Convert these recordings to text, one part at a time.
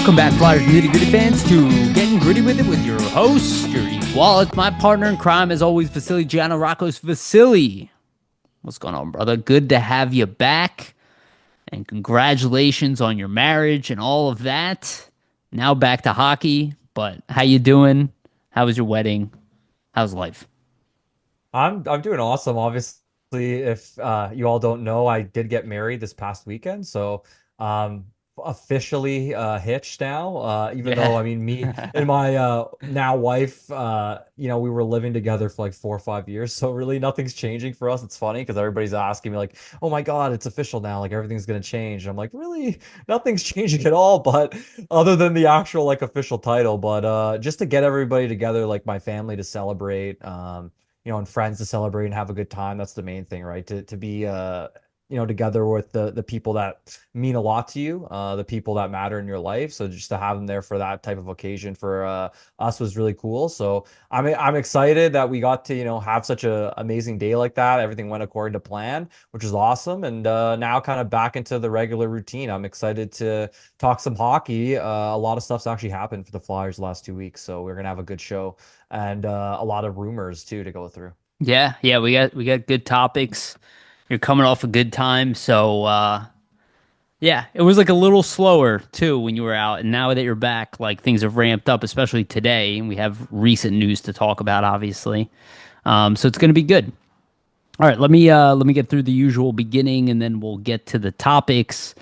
Welcome back, Flyers Nitty Gritty fans, to Getting Gritty with It with your host, Yariv, Wolok, my partner in crime, as always, Vasili, Gianarakos. Vasili, what's going on, brother? Good to have you back, and congratulations on your marriage and all of that. Now back to hockey, but how you doing? How was your wedding? How's life? I'm doing awesome. Obviously, if you all don't know, I did get married this past weekend, so um officially hitched now. Even though Yeah. I mean me and my now wife, we were living together for like 4 or 5 years, so really nothing's changing for us. It's funny because everybody's asking me like, "Oh my God, it's official now! Like everything's gonna change." And I'm like, "Really? Nothing's changing at all." But other than the actual like official title, but just to get everybody together, like my family to celebrate. And friends to celebrate and have a good time. That's the main thing, right? To be together with the people that mean a lot to you, the people that matter in your life. So just to have them there for that type of occasion for us was really cool. So I'm excited that we got to have such a amazing day like that. Everything went according to plan, which is awesome. And now kind of back into the regular routine. I'm excited to talk some hockey. A lot of stuff's actually happened for the Flyers the last 2 weeks, so we're gonna have a good show and a lot of rumors too to go through. Yeah, we got good topics. You're coming off a good time, so yeah, it was like a little slower too when you were out, and now that you're back, like things have ramped up, especially today, and we have recent news to talk about, obviously. So it's going to be good. All right, let me get through the usual beginning, and then we'll get to the topics.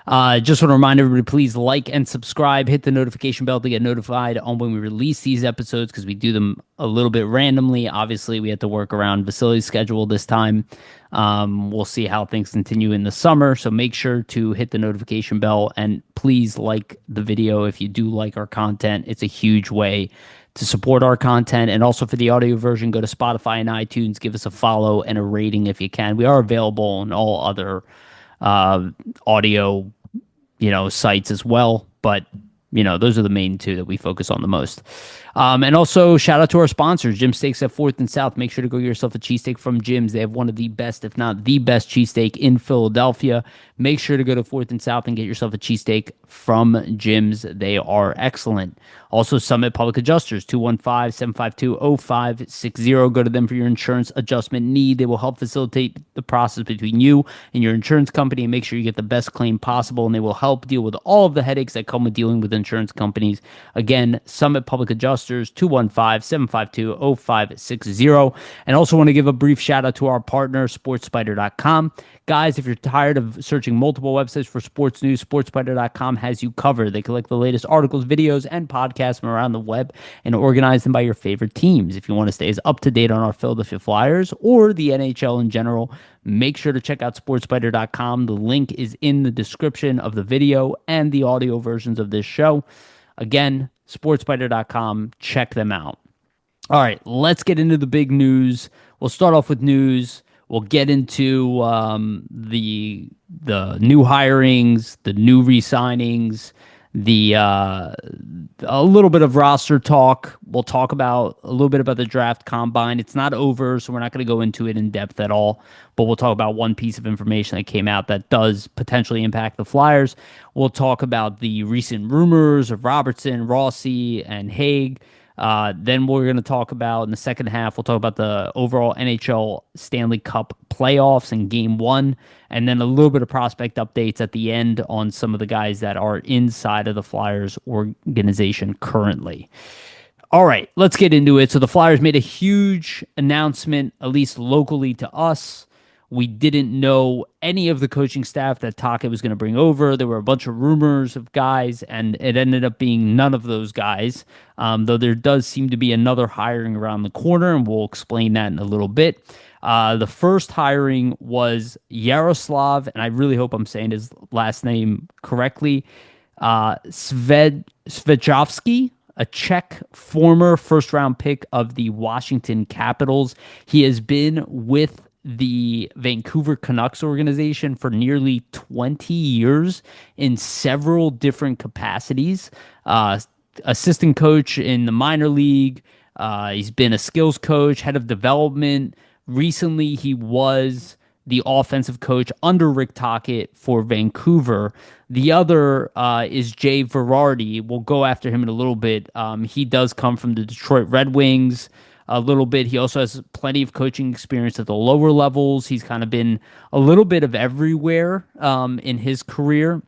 Just want to remind everybody, please like and subscribe. Hit the notification bell to get notified on when we release these episodes because we do them a little bit randomly. Obviously, we had to work around Vasili's schedule this time. We'll see how things continue in the summer. So make sure to hit the notification bell and please like the video if you do like our content. It's a huge way to support our content. And also for the audio version, go to Spotify and iTunes. Give us a follow and a rating if you can. We are available on all other uh, audio, sites as well. But those are the main two that we focus on the most. And also, shout out to our sponsors, Jim Steaks at 4th and South. Make sure to go get yourself a cheesesteak from Jim's. They have one of the best, if not the best, cheesesteak in Philadelphia. Make sure to go to 4th and South and get yourself a cheesesteak from Jim's. They are excellent. Also, Summit Public Adjusters, 215-752-0560. Go to them for your insurance adjustment need. They will help facilitate the process between you and your insurance company and make sure you get the best claim possible. And they will help deal with all of the headaches that come with dealing with insurance companies. Again, Summit Public Adjusters, 215-752-0560. And also want to give a brief shout out to our partner, SportsSpider.com. Guys, if you're tired of searching multiple websites for sports news, SportsSpider.com has you covered. They collect the latest articles, videos, and podcasts from around the web and organize them by your favorite teams. If you want to stay as up to date on our Philadelphia Flyers or the NHL in general, make sure to check out SportsSpider.com. The link is in the description of the video and the audio versions of this show. Again, SportsSpider.com. Check them out. All right, let's get into the big news. We'll start off with news. We'll get into the new hirings, the new re-signings, the a little bit of roster talk. We'll talk about a little bit about the draft combine. It's not over, so we're not going to go into it in depth at all. But we'll talk about one piece of information that came out that does potentially impact the Flyers. We'll talk about the recent rumors of Robertson, Rossi, and Hague. Then we're going to talk about in the second half, we'll talk about the overall NHL Stanley Cup playoffs and game one, and then a little bit of prospect updates at the end on some of the guys that are inside of the Flyers organization currently. All right, let's get into it. So the Flyers made a huge announcement, at least locally to us. We didn't know any of the coaching staff that Taka was going to bring over. There were a bunch of rumors of guys, and it ended up being none of those guys, though there does seem to be another hiring around the corner, and we'll explain that in a little bit. The first hiring was Yaroslav, and I really hope I'm saying his last name correctly, Svedjovsky, a Czech former first-round pick of the Washington Capitals. He has been with the Vancouver Canucks organization for nearly 20 years in several different capacities. Assistant coach in the minor league. He's been a skills coach, head of development. Recently, he was the offensive coach under Rick Tocchet for Vancouver. The other is Jay Varady. We'll go after him in a little bit. He does come from the Detroit Red Wings a little bit. He also has plenty of coaching experience at the lower levels. He's kind of been a little bit of everywhere in his career,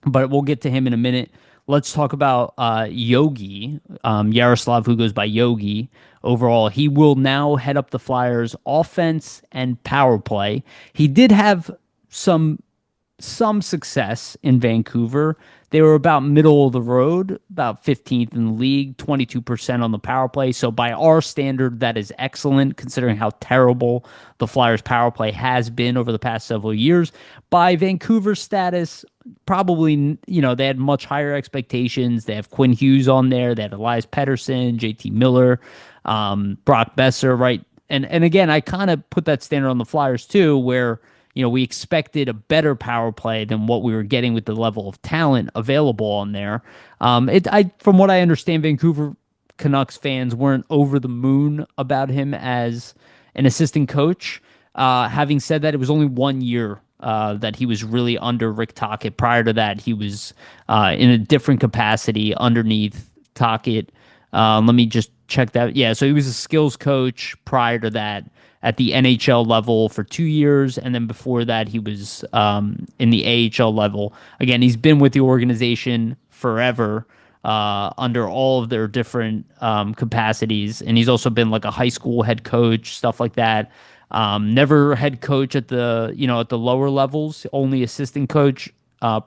but we'll get to him in a minute. Let's talk about Yogi, Yaroslav, who goes by Yogi. Overall, he will now head up the Flyers' offense and power play. He did have some some success in Vancouver. They were about middle of the road, about 15th in the league, 22% on the power play. So by our standard, that is excellent considering how terrible the Flyers power play has been over the past several years. By Vancouver's status, probably, they had much higher expectations. They have Quinn Hughes on there. They had Elias Pettersson, JT Miller, Brock Besser, right? And again, I kind of put that standard on the Flyers too, where we expected a better power play than what we were getting with the level of talent available on there. From what I understand, Vancouver Canucks fans weren't over the moon about him as an assistant coach. Having said that, it was only 1 year that he was really under Rick Tocchet. Prior to that, he was in a different capacity underneath Tocchet. Let me just check that. Yeah, so he was a skills coach prior to that at the NHL level for 2 years, and then before that, he was in the AHL level. Again, he's been with the organization forever under all of their different capacities, and he's also been like a high school head coach, stuff like that. Never head coach at the lower levels, only assistant coach,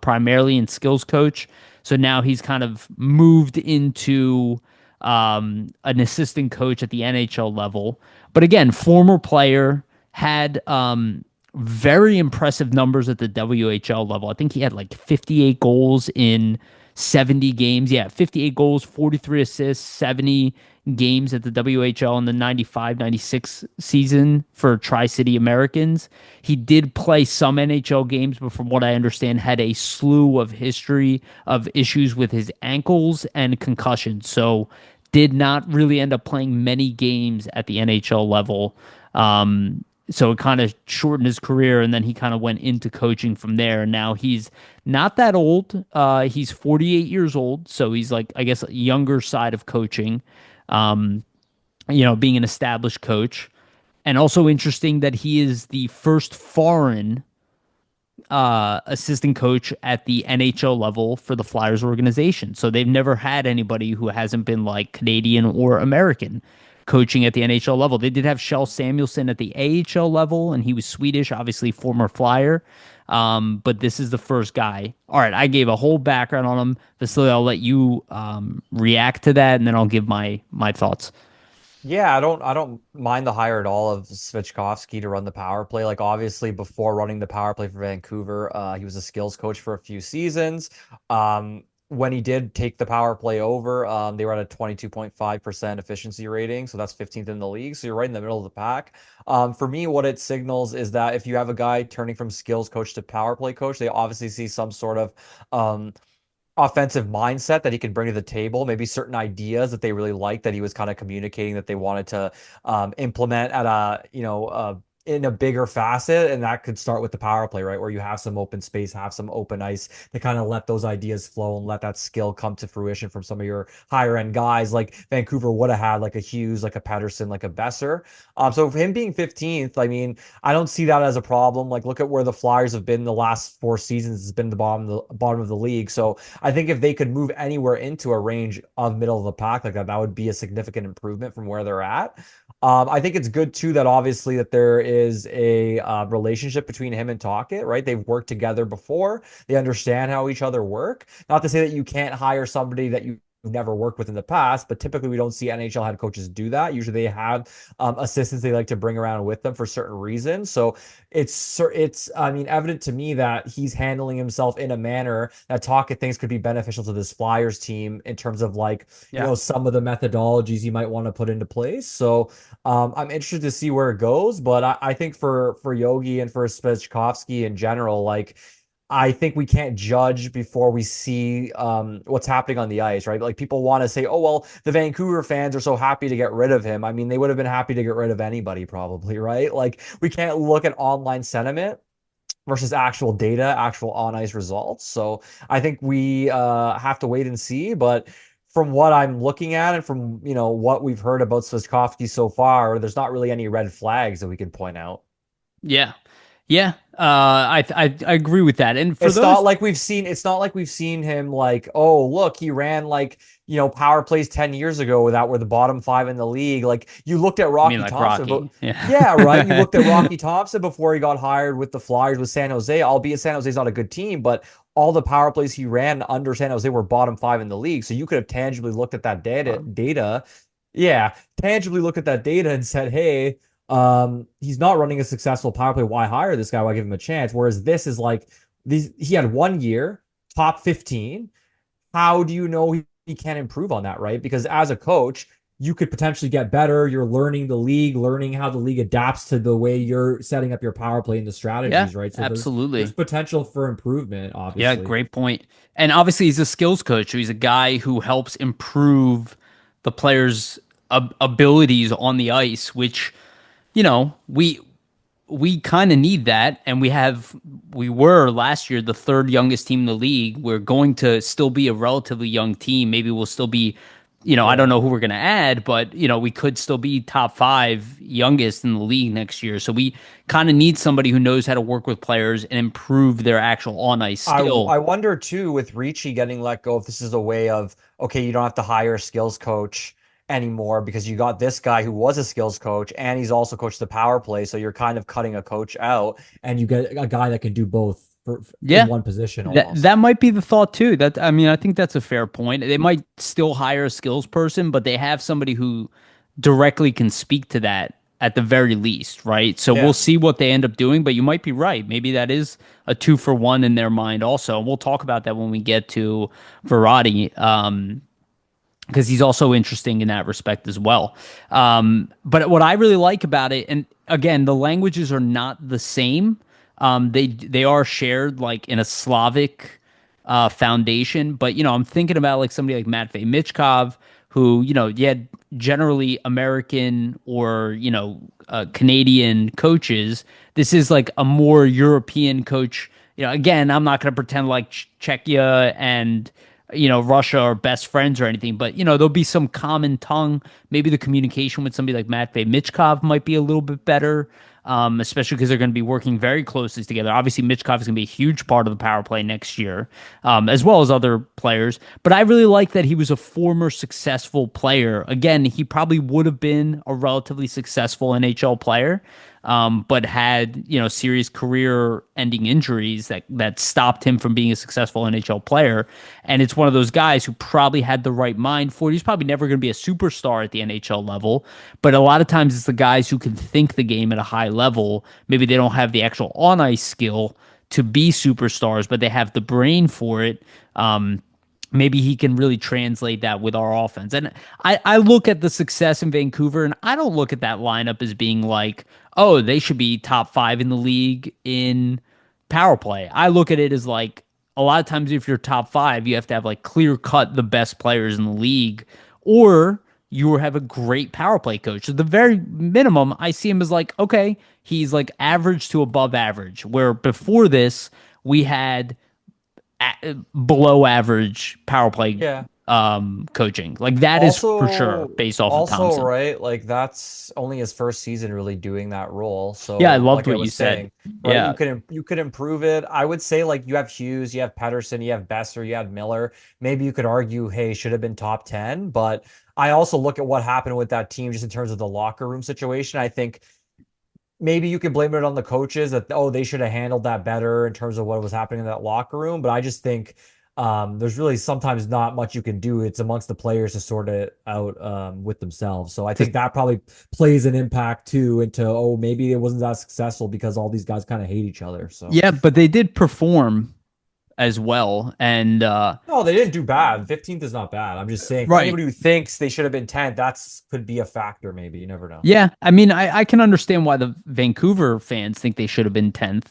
primarily in skills coach. So now he's kind of moved into an assistant coach at the NHL level. But again, former player, had very impressive numbers at the WHL level. I think he had like 58 goals in 70 games. Yeah, 58 goals, 43 assists, 70 games at the WHL in the 95-96 season for Tri-City Americans. He did play some NHL games, but from what I understand, had a slew of history of issues with his ankles and concussions. So did not really end up playing many games at the NHL level. So it kind of shortened his career, and then he kind of went into coaching from there. And now he's not that old. He's 48 years old, so he's like, I guess, younger side of coaching. Being an established coach, and also interesting that he is the first foreign assistant coach at the NHL level for the Flyers organization. So they've never had anybody who hasn't been like Canadian or American coaching at the NHL level. They did have Kjell Samuelsson at the AHL level, and he was Swedish, obviously former Flyer. But this is the first guy. All right, I gave a whole background on him. Vasili, I'll let you react to that, and then I'll give my thoughts. Yeah, I don't mind the hire at all of Svechkovsky to run the power play. Like obviously before running the power play for Vancouver, he was a skills coach for a few seasons. When he did take the power play over, they were at a 22.5% efficiency rating, so that's 15th in the league. So you're right in the middle of the pack. For me, what it signals is that if you have a guy turning from skills coach to power play coach, they obviously see some sort of offensive mindset that he can bring to the table, maybe certain ideas that they really like that he was kind of communicating that they wanted to implement at in a bigger facet. And that could start with the power play, right? Where you have some open space, have some open ice to kind of let those ideas flow and let that skill come to fruition from some of your higher end guys. Like Vancouver would have had like a Hughes, like a Pettersson, like a Besser. So for him being 15th, I mean, I don't see that as a problem. Like look at where the Flyers have been the last 4 seasons. It's been the bottom of the league. So I think if they could move anywhere into a range of middle of the pack like that, that would be a significant improvement from where they're at. I think it's good too that obviously that there is a relationship between him and Tocchet, right? They've worked together before. They understand how each other work. Not to say that you can't hire somebody that you've never worked with in the past, but typically we don't see NHL head coaches do that. Usually they have assistants they like to bring around with them for certain reasons. So it's I mean evident to me that he's handling himself in a manner that Tocchet thinks could be beneficial to this Flyers team in terms of like Yeah. some of the methodologies you might want to put into place. So I'm interested to see where it goes, but I think for Yogi and for Svechkovsky in general, like I think we can't judge before we see what's happening on the ice, right? Like people want to say, oh, well, the Vancouver fans are so happy to get rid of him. I mean, they would have been happy to get rid of anybody probably, right? Like we can't look at online sentiment versus actual data, actual on ice results. So I think we have to wait and see. But from what I'm looking at and from what we've heard about Svikovsky so far, there's not really any red flags that we can point out. Yeah. Yeah. I agree with that. And for It's not those, like we've seen him like, oh, look, he ran like, power plays 10 years ago that were the bottom five in the league. Like you looked at I mean, Rocky like Thompson, but Rocky. Yeah. yeah, right. You looked at Rocky Thompson before he got hired with the Flyers with San Jose, albeit San Jose's not a good team, but all the power plays he ran under San Jose were bottom five in the league. So you could have tangibly looked at that data. Yeah, tangibly looked at that data and said, hey, he's not running a successful power play. Why hire this guy? Why give him a chance? Whereas this is like he had 1 year, top 15. How do you know he can't improve on that, right? Because as a coach, you could potentially get better. You're learning the league, learning how the league adapts to the way you're setting up your power play and the Yeah, strategies, right? So there's absolutely. potential for improvement, Yeah, obviously. great point. And obviously, he's a skills coach. So he's a guy who helps improve the players' abilities on the ice, which, you know, we kind of need that. And we were last year the third youngest team in the league. We're going to still be a relatively young team. Maybe we'll still be, I don't Yeah. know who we're going to add, but, we could still be top five youngest in the league next year. So we kind of need somebody who knows how to work with players and improve their actual on ice skill. I wonder too with Ricci getting let go if this is a way of okay, you don't have to hire a skills coach anymore because you got this guy who was a skills coach and he's also coached the power play, so you're kind of cutting a coach out and you get a guy that can do both in Yeah. one position That almost. that might be the thought too. That I mean, I think that's a fair point. They might still hire a skills person, but they have somebody who directly can speak to that at the very least, right? So we'll Yeah. see what they end up doing, but you might be right. Maybe that is a two for one in their mind also. And we'll talk about that when we get to Varady. Because he's also interesting in that respect as well. But what I really like about it, and again, the languages are not the same. They are shared like in a Slavic foundation. But I'm thinking about like somebody like Matvey Michkov, who you had generally American or Canadian coaches. This is like a more European coach. Again, I'm not going to pretend like Czechia and Russia are best friends or anything, but there'll be some common tongue. Maybe the communication with somebody like Matvey Michkov might be a little bit better, especially because they're going to be working very closely together. Obviously, Michkov is going to be a huge part of the power play next year, as well as other players. But I really like that he was a former successful player. Again, he probably would have been a relatively successful NHL player, but had serious career-ending injuries that stopped him from being a successful NHL player. And it's one of those guys who probably had the right mind for it. He's probably never going to be a superstar at the NHL level, but a lot of times it's the guys who can think the game at a high level. Maybe they don't have the actual on-ice skill to be superstars, but they have the brain for it. Maybe he can really translate that with our offense. And I look at the success in Vancouver, and I don't look at that lineup as being like, oh, they should be top five in the league in power play. I look at it as like a lot of times if you're top five, you have to have like clear cut the best players in the league, or you have a great power play coach. At the very minimum, I see him as like, okay, he's like average to above average, where before this, we had below average power play Yeah. coaching. Like that is for sure based off of Also, Thompson. right, like that's only his first season really doing that role. Yeah, I So, loved like I what you was said. saying, right, Yeah. you could improve it. I would say like you have Hughes, you have Pedersen, you have Besser, you have Miller. Maybe you could argue, hey, should have been top 10, but I also look at what happened with that team just in terms of the locker room situation. I think maybe you can blame it on the coaches that oh they should have handled that better in terms of what was happening in that locker room. But I just think there's really sometimes not much you can do. It's amongst the players to sort it out with themselves. So I think that probably plays an impact too into oh maybe it wasn't that successful because all these guys kind of hate each other. So Yeah, but they did perform as well. And no, they didn't do bad. 15th is not bad. I'm just saying for right. anybody who thinks they should have been 10th, that's could be a factor. Maybe you never know. Yeah, I mean, I can understand why the Vancouver fans think they should have been 10th,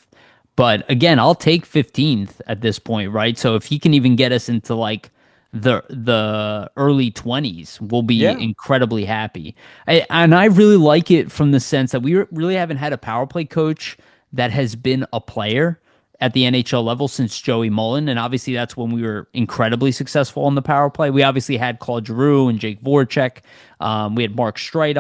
But again, I'll take 15th at this point, right? So if he can even get us into like the early 20s, we'll be Yeah. incredibly happy. And I really like it from the sense that really haven't had a power play coach that has been a player at the NHL level since Joey Mullen. And obviously that's when we were incredibly successful on the power play. We obviously had Claude Giroux and Jake Voracek. We had Mark Streit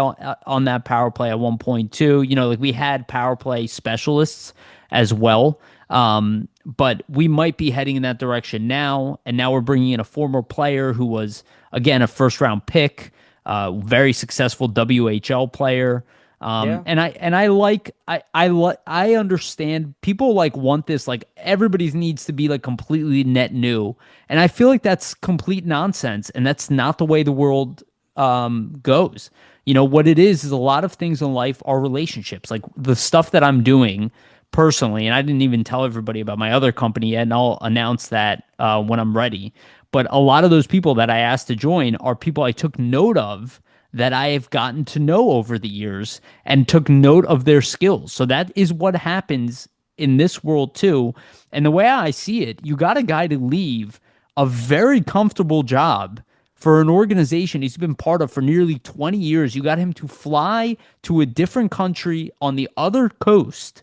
on that power play at 1.2. You know, like we had power play specialists as well. But we might be heading in that direction now. And now we're bringing in a former player who was, again, a first round pick, very successful WHL player. Yeah. I understand people like want this, like everybody's needs to be like completely net new. And I feel like that's complete nonsense. And that's not the way the world goes. You know, what it is a lot of things in life are relationships. Like the stuff that I'm doing personally, and I didn't even tell everybody about my other company yet, and I'll announce that when I'm ready. But a lot of those people that I asked to join are people I took note of that I have gotten to know over the years and took note of their skills. So that is what happens in this world too. And the way I see it, you got a guy to leave a very comfortable job for an organization he's been part of for nearly 20 years. You got him to fly to a different country on the other coast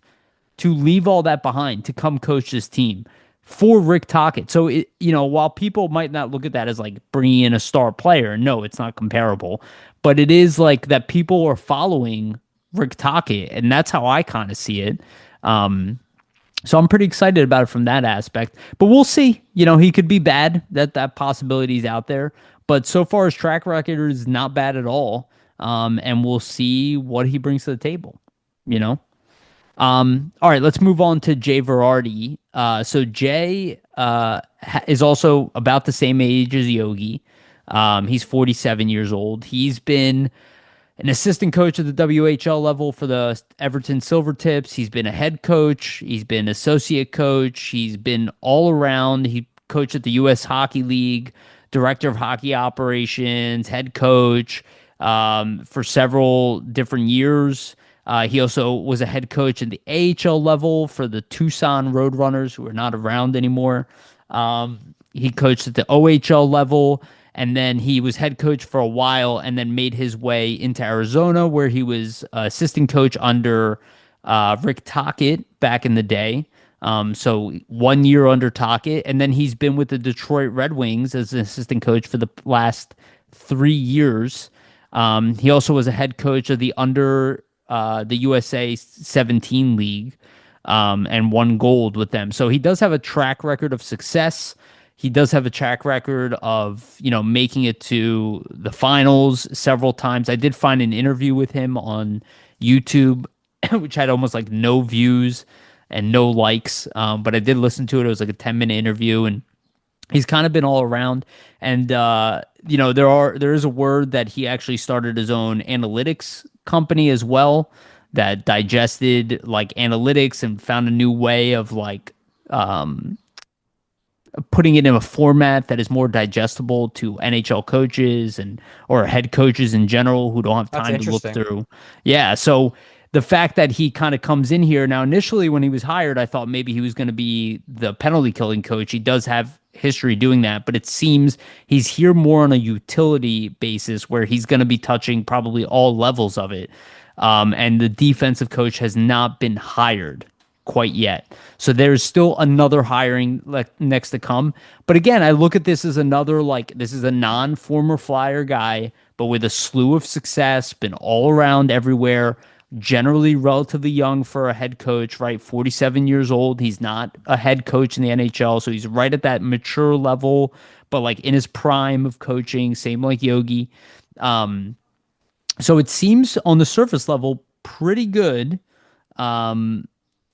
to leave all that behind to come coach this team for Rick Tocchet. So while people might not look at that as like bringing in a star player, no, it's not comparable, but it is like that people are following Rick Tocchet, and that's how I kind of see it. So I'm pretty excited about it from that aspect. But we'll see. You know, he could be bad. That possibility is out there. But so far, his track record is not bad at all. And we'll see what he brings to the table. You know. All right, let's move on to Jay Varady. So Jay is also about the same age as Yogi. He's 47 years old. He's been an assistant coach at the WHL level for the Everton Silvertips. He's been a head coach. He's been associate coach. He's been all around. He coached at the U.S. Hockey League, director of hockey operations, head coach for several different years. He also was a head coach in the AHL level for the Tucson Roadrunners, who are not around anymore. He coached at the OHL level, and then he was head coach for a while, and then made his way into Arizona, where he was assistant coach under Rick Tocchet back in the day. So 1 year under Tocchet, and then he's been with the Detroit Red Wings as an assistant coach for the last 3 years. He also was a head coach of the USA 17 League, and won gold with them. So he does have a track record of success. He does have a track record of, making it to the finals several times. I did find an interview with him on YouTube, which had almost like no views and no likes. But I did listen to it. It was like a 10-minute interview, and he's kind of been all around. And there is a word that he actually started his own analytics company as well that digested like analytics and found a new way of like putting it in a format that is more digestible to NHL coaches and or head coaches in general who don't have That's time to look interesting. through. Yeah, so the fact that he kind of comes in here now, initially when he was hired, I thought maybe he was going to be the penalty killing coach. He does have history doing that, but it seems he's here more on a utility basis where he's going to be touching probably all levels of it. And the defensive coach has not been hired quite yet. So there's still another hiring next to come. But again, I look at this as another, like, this is a non-former Flyer guy, but with a slew of success, been all around everywhere, generally relatively young for a head coach, right? 47 years old. He's not a head coach in the NHL, so he's right at that mature level, but like in his prime of coaching, same like Yogi. So it seems on the surface level pretty good. Um,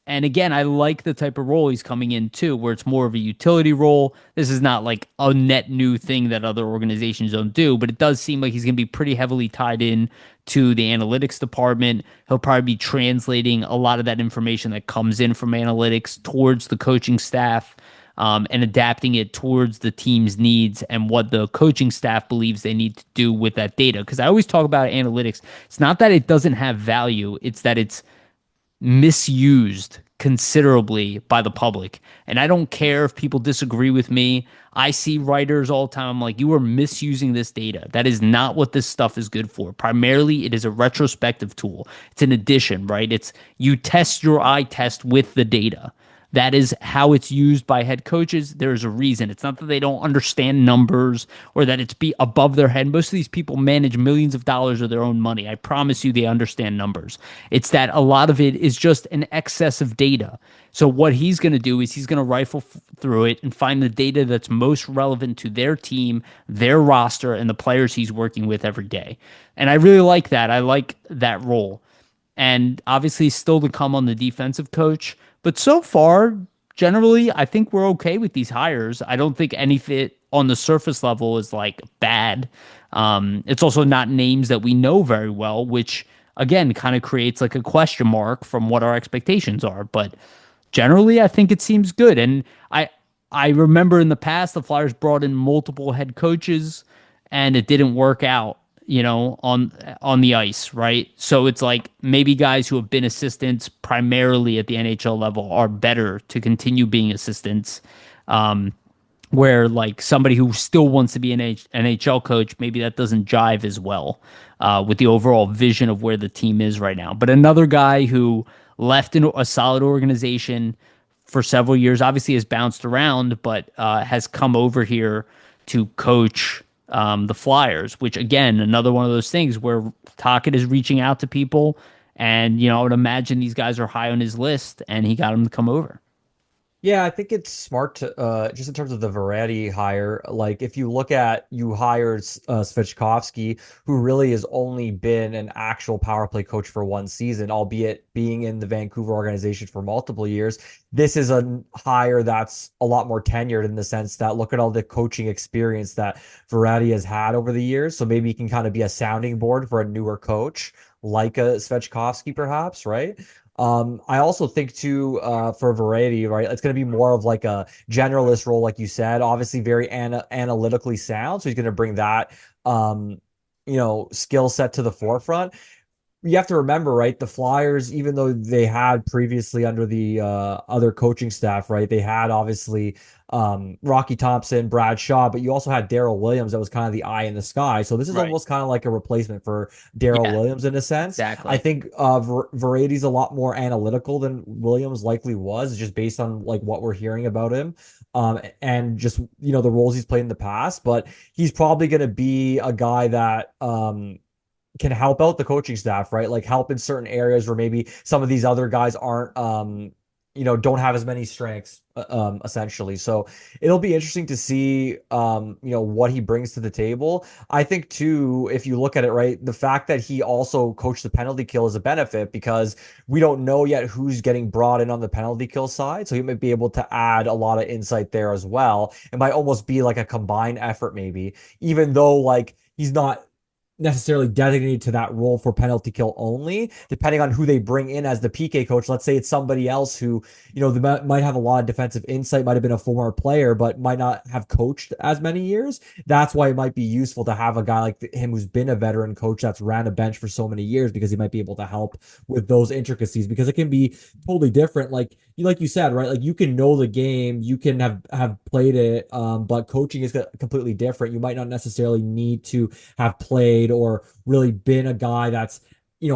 and again, I like the type of role he's coming in too, where it's more of a utility role. This is not like a net new thing that other organizations don't do, but it does seem like he's going to be pretty heavily tied in to the analytics department. He'll probably be translating a lot of that information that comes in from analytics towards the coaching staff, and adapting it towards the team's needs and what the coaching staff believes they need to do with that data. Because I always talk about analytics. It's not that it doesn't have value, it's that it's misused considerably by the public. And I don't care if people disagree with me. I see writers all the time. I'm like, you are misusing this data. That is not what this stuff is good for. Primarily, it is a retrospective tool. It's an addition, right? It's you test your eye test with the data. That is how it's used by head coaches. There's a reason. It's not that they don't understand numbers or that it's be above their head. Most of these people manage millions of dollars of their own money. I promise you they understand numbers. It's that a lot of it is just an excess of data. So what he's going to do is he's going to rifle through it and find the data that's most relevant to their team, their roster, and the players he's working with every day. And I really like that. I like that role. And obviously still to come on the defensive coach. But so far, generally, I think we're okay with these hires. I don't think any fit on the surface level is like bad. It's also not names that we know very well, which again kind of creates like a question mark from what our expectations are. But generally, I think it seems good. And I remember in the past the Flyers brought in multiple head coaches and it didn't work out, on the ice, right? So it's like maybe guys who have been assistants primarily at the NHL level are better to continue being assistants. Where like somebody who still wants to be an NHL coach, maybe that doesn't jive as well with the overall vision of where the team is right now. But another guy who left in a solid organization for several years, obviously has bounced around, but has come over here to coach the Flyers, which again, another one of those things where Tocchet is reaching out to people. And, I would imagine these guys are high on his list and he got them to come over. Yeah, I think it's smart to just in terms of the Varady hire. Like, if you look at you hired Svechkovsky, who really has only been an actual power play coach for one season, albeit being in the Vancouver organization for multiple years. This is a hire that's a lot more tenured in the sense that look at all the coaching experience that Varady has had over the years. So maybe he can kind of be a sounding board for a newer coach like a Svechkovsky, perhaps, right? I also think too, for Variety, right? It's going to be more of like a generalist role, like you said. Obviously, very analytically sound, so he's going to bring that, skill set to the forefront. You have to remember, right? The Flyers, even though they had previously under the other coaching staff, right? They had obviously Rocky Thompson, Brad Shaw, but you also had Daryl Williams that was kind of the eye in the sky. So this is Right. almost kind of like a replacement for Daryl Yeah, Williams in a sense. I exactly. think Varady's a lot more analytical than Williams likely was, just based on like what we're hearing about him. And just the roles he's played in the past, but he's probably going to be a guy that can help out the coaching staff, right? Like help in certain areas where maybe some of these other guys aren't, don't have as many strengths, essentially. So it'll be interesting to see, what he brings to the table. I think too, if you look at it, right, the fact that he also coached the penalty kill is a benefit because we don't know yet who's getting brought in on the penalty kill side. So he might be able to add a lot of insight there as well. It might almost be like a combined effort, maybe, even though like he's not necessarily designated to that role for penalty kill only, depending on who they bring in as the PK coach. Let's say it's somebody else who, they might have a lot of defensive insight, might have been a former player, but might not have coached as many years. That's why it might be useful to have a guy like him who's been a veteran coach that's ran a bench for so many years because he might be able to help with those intricacies because it can be totally different. Like you said, right? Like you can know the game, you can have played it, but coaching is completely different. You might not necessarily need to have played or really been a guy that's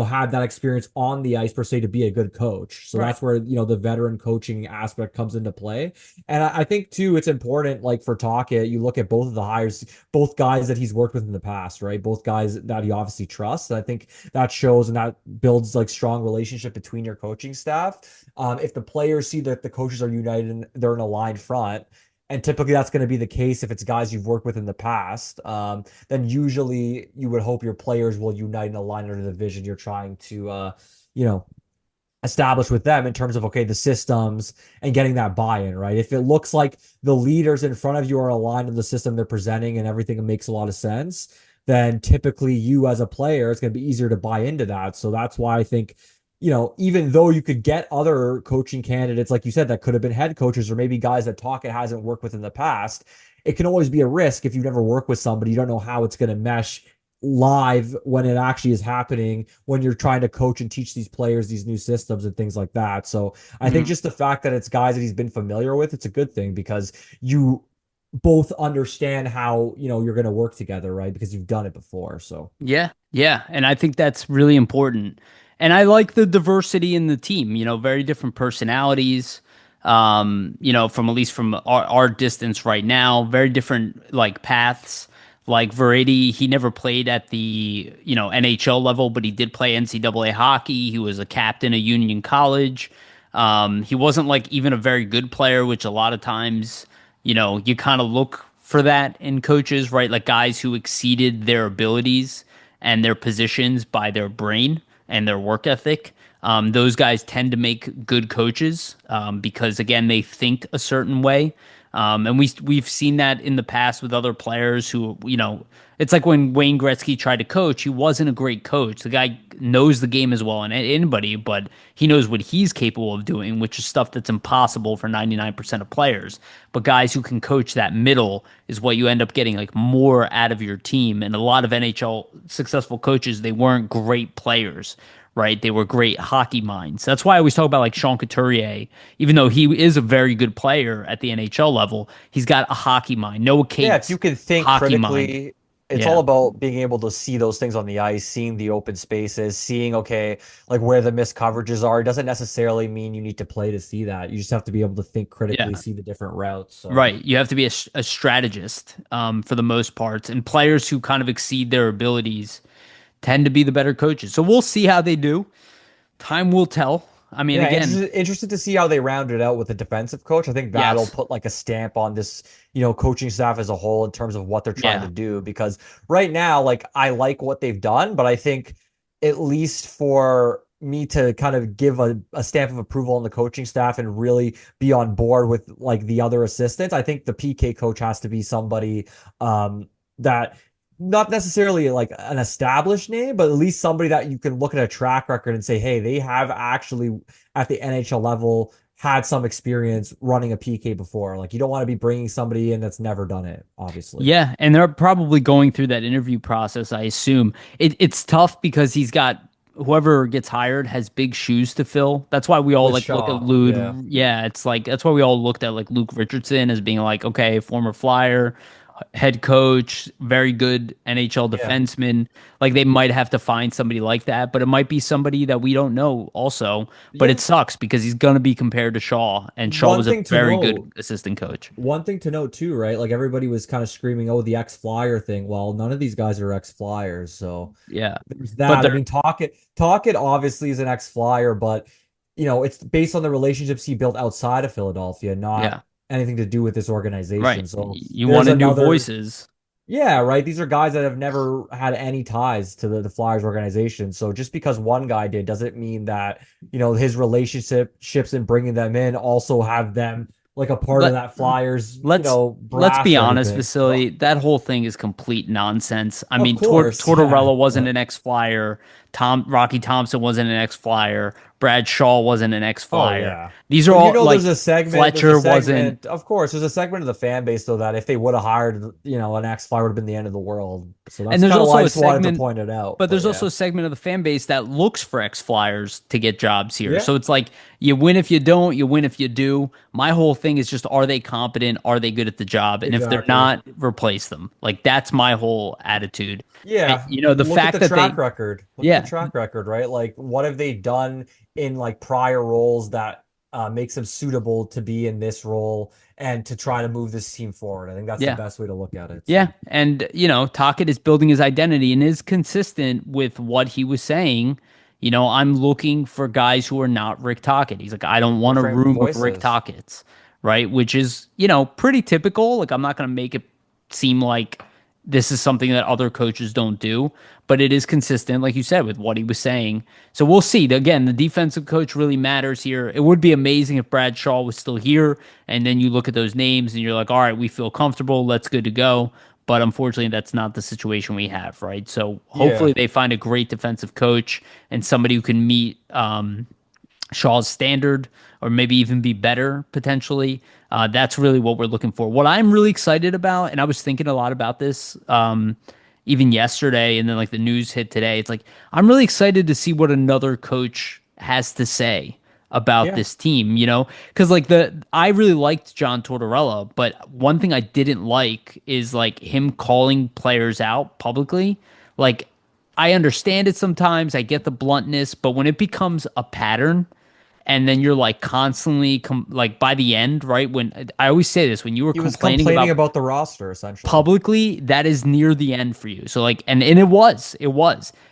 had that experience on the ice per se to be a good coach. So Right. that's where the veteran coaching aspect comes into play. And I think too it's important, like for Tocchet, you look at both of the hires, both guys that he's worked with in the past, right? Both guys that he obviously trusts. And I think that shows and that builds like strong relationship between your coaching staff. If the players see that the coaches are united and they're in a aligned front, and typically that's going to be the case if it's guys you've worked with in the past, then usually you would hope your players will unite and align under the vision you're trying to, you know, establish with them in terms of, okay, the systems and getting that buy-in, right? If it looks like the leaders in front of you are aligned to the system they're presenting and everything makes a lot of sense, then typically you as a player, it's going to be easier to buy into that. So that's why I think even though you could get other coaching candidates, like you said, that could have been head coaches or maybe guys that Tocchet hasn't worked with in the past, it can always be a risk if you've never worked with somebody. You don't know how it's going to mesh live when it actually is happening when you're trying to coach and teach these players these new systems and things like that. So I think Mhm. just the fact that it's guys that he's been familiar with, it's a good thing because you both understand how, you're going to work together, right? Because you've done it before. So Yeah, yeah, and I think that's really important. And I like the diversity in the team, very different personalities. From at least from our distance right now, very different like paths. Like Varady, he never played at the, NHL level, but he did play NCAA hockey. He was a captain at Union College. He wasn't like even a very good player, which a lot of times, you kind of look for that in coaches, right? Like guys who exceeded their abilities and their positions by their brain and their work ethic. Those guys tend to make good coaches because again they think a certain way, and we've seen that in the past with other players who it's like when Wayne Gretzky tried to coach, he wasn't a great coach. The guy knows the game as well as anybody, but he knows what he's capable of doing, which is stuff that's impossible for 99% of players. But guys who can coach that middle is what you end up getting like more out of your team. And a lot of NHL successful coaches, they weren't great players, right? They were great hockey minds. That's why I always talk about like Sean Couturier, even though he is a very good player at the NHL level, he's got a hockey mind. Noah yeah, if you Cates, can think hockey mind. critically, it's all Yeah. about being able to see those things on the ice, seeing the open spaces, seeing, okay, like where the missed coverages are. It doesn't necessarily mean you need to play to see that. You just have to be able to think critically, Yeah. see the different routes. So, Right. You have to be a strategist for the most parts. And players who kind of exceed their abilities tend to be the better coaches. So we'll see how they do. Time will tell. I mean, yeah, again, interested to see how they round it out with a defensive coach. I think that'll yes. put like a stamp on this, coaching staff as a whole in terms of what they're trying to Yeah. do. Because right now, like I like what they've done, but I think at least for me to kind of give a stamp of approval on the coaching staff and really be on board with like the other assistants, I think the PK coach has to be somebody that not necessarily like an established name, but at least somebody that you can look at a track record and say, hey, they have actually at the NHL level had some experience running a PK before. Like you don't want to be bringing somebody in that's never done it, obviously. Yeah, and they're probably going through that interview process, I assume. It's tough because he's got whoever gets hired has big shoes to fill. That's why we all With like look at Shaw, yeah. Lude. Yeah, it's like that's why we all looked at like Luke Richardson as being like, okay, former Flyer, head coach, very good NHL Yeah. defenseman. Like they might have to find somebody like that, but it might be somebody that we don't know also. But it Yeah. sucks because he's gonna be compared to Shaw, and Shaw One was a thing to very good know assistant coach. One thing to note too, right? Like everybody was kind of screaming, "Oh, the ex-Flyer thing." Well, none of these guys are ex-Flyers, so Yeah. there's But that. I they're mean, Talkett obviously is an ex-Flyer, but it's based on the relationships he built outside of Philadelphia, not yeah. anything to do with this organization. Right. So You there's wanted new another, voices. yeah, right. These are guys that have never had any ties to the Flyers organization. So just because one guy did doesn't mean that, his relationships and bringing them in also have them like a part of Let that Flyers, let's let's brass be or honest, anything. Well, Vasily. That whole thing is complete nonsense. I of mean, course, yeah, Tortorella wasn't but an ex-Flyer. Rocky Thompson wasn't an ex-Flyer. Brad Shaw wasn't an oh ex-Flyer. yeah. These are But all there's like a segment, Fletcher wasn't. of course, there's a segment of the fan base though that if they would have hired, an ex-Flyer would have been the end of the world. So And that's there's kind of why also I a just wanted to segment, point it out. but But there's also yeah. a segment of the fan base that looks for ex-Flyers to get jobs here. Yeah, So it's like you win if you don't, you win if you do. My whole thing is just are they competent? Are they good at the job? And if they're exactly. not, replace them. Like that's my whole attitude. And, Yeah, the look at fact the that track they, record. Look at the yeah, track record, right? Like, what have they done in like prior roles that makes them suitable to be in this role and to try to move this team forward? I think that's the yeah. best way to look at it. Yeah, So, and Tocchet is building his identity and is consistent with what he was saying. I'm looking for guys who are not Rick Tocchet. He's like, I don't want a different room of Rick voices. Tocchet's, right? Which is, pretty typical. Like, I'm not going to make it seem like this is something that other coaches don't do, but it is consistent, like you said, with what he was saying. So we'll see. Again, the defensive coach really matters here. It would be amazing if Brad Shaw was still here, and then you look at those names and you're like, all right, we feel comfortable. Let's good to go. But unfortunately, that's not the situation we have, right? So hopefully Yeah. they find a great defensive coach and somebody who can meet Shaw's standard or maybe even be better potentially. That's really what we're looking for. What I'm really excited about, and I was thinking a lot about this, even yesterday, and then like the news hit today. It's like I'm really excited to see what another coach has to say about Yeah. this team, because like I really liked John Tortorella, but one thing I didn't like is like him calling players out publicly. Like I understand it sometimes, I get the bluntness, but when it becomes a pattern and then you're like constantly like by the end, right? When I always say this, when you were He was complaining complaining about about the roster essentially. publicly, that is near the end for you. So like, and it was,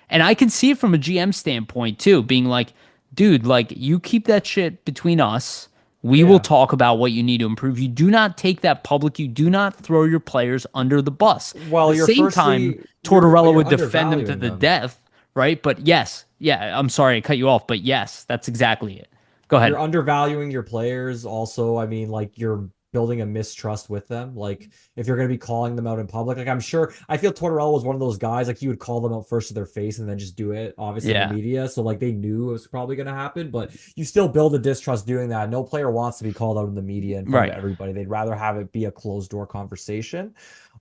and I can see it from a GM standpoint too, being like, dude, like you keep that shit between us. We will Yeah. talk about what you need to improve. You do not take that public. You do not throw your players under the bus. At Well, the you're same time, firstly Tortorella you're would defend them to undervaluing the them. death, right? But yes, yeah, I'm sorry I cut you off, but yes, that's exactly it. Go ahead. You're undervaluing your players. Also, I mean, like you're building a mistrust with them. Like if you're going to be calling them out in public, like I'm sure I feel Tortorella was one of those guys like he would call them out first to their face and then just do it, obviously in the Yeah, media. So like they knew it was probably going to happen, but you still build a distrust doing that. No player wants to be called out in the media in front of right. everybody. They'd rather have it be a closed door conversation.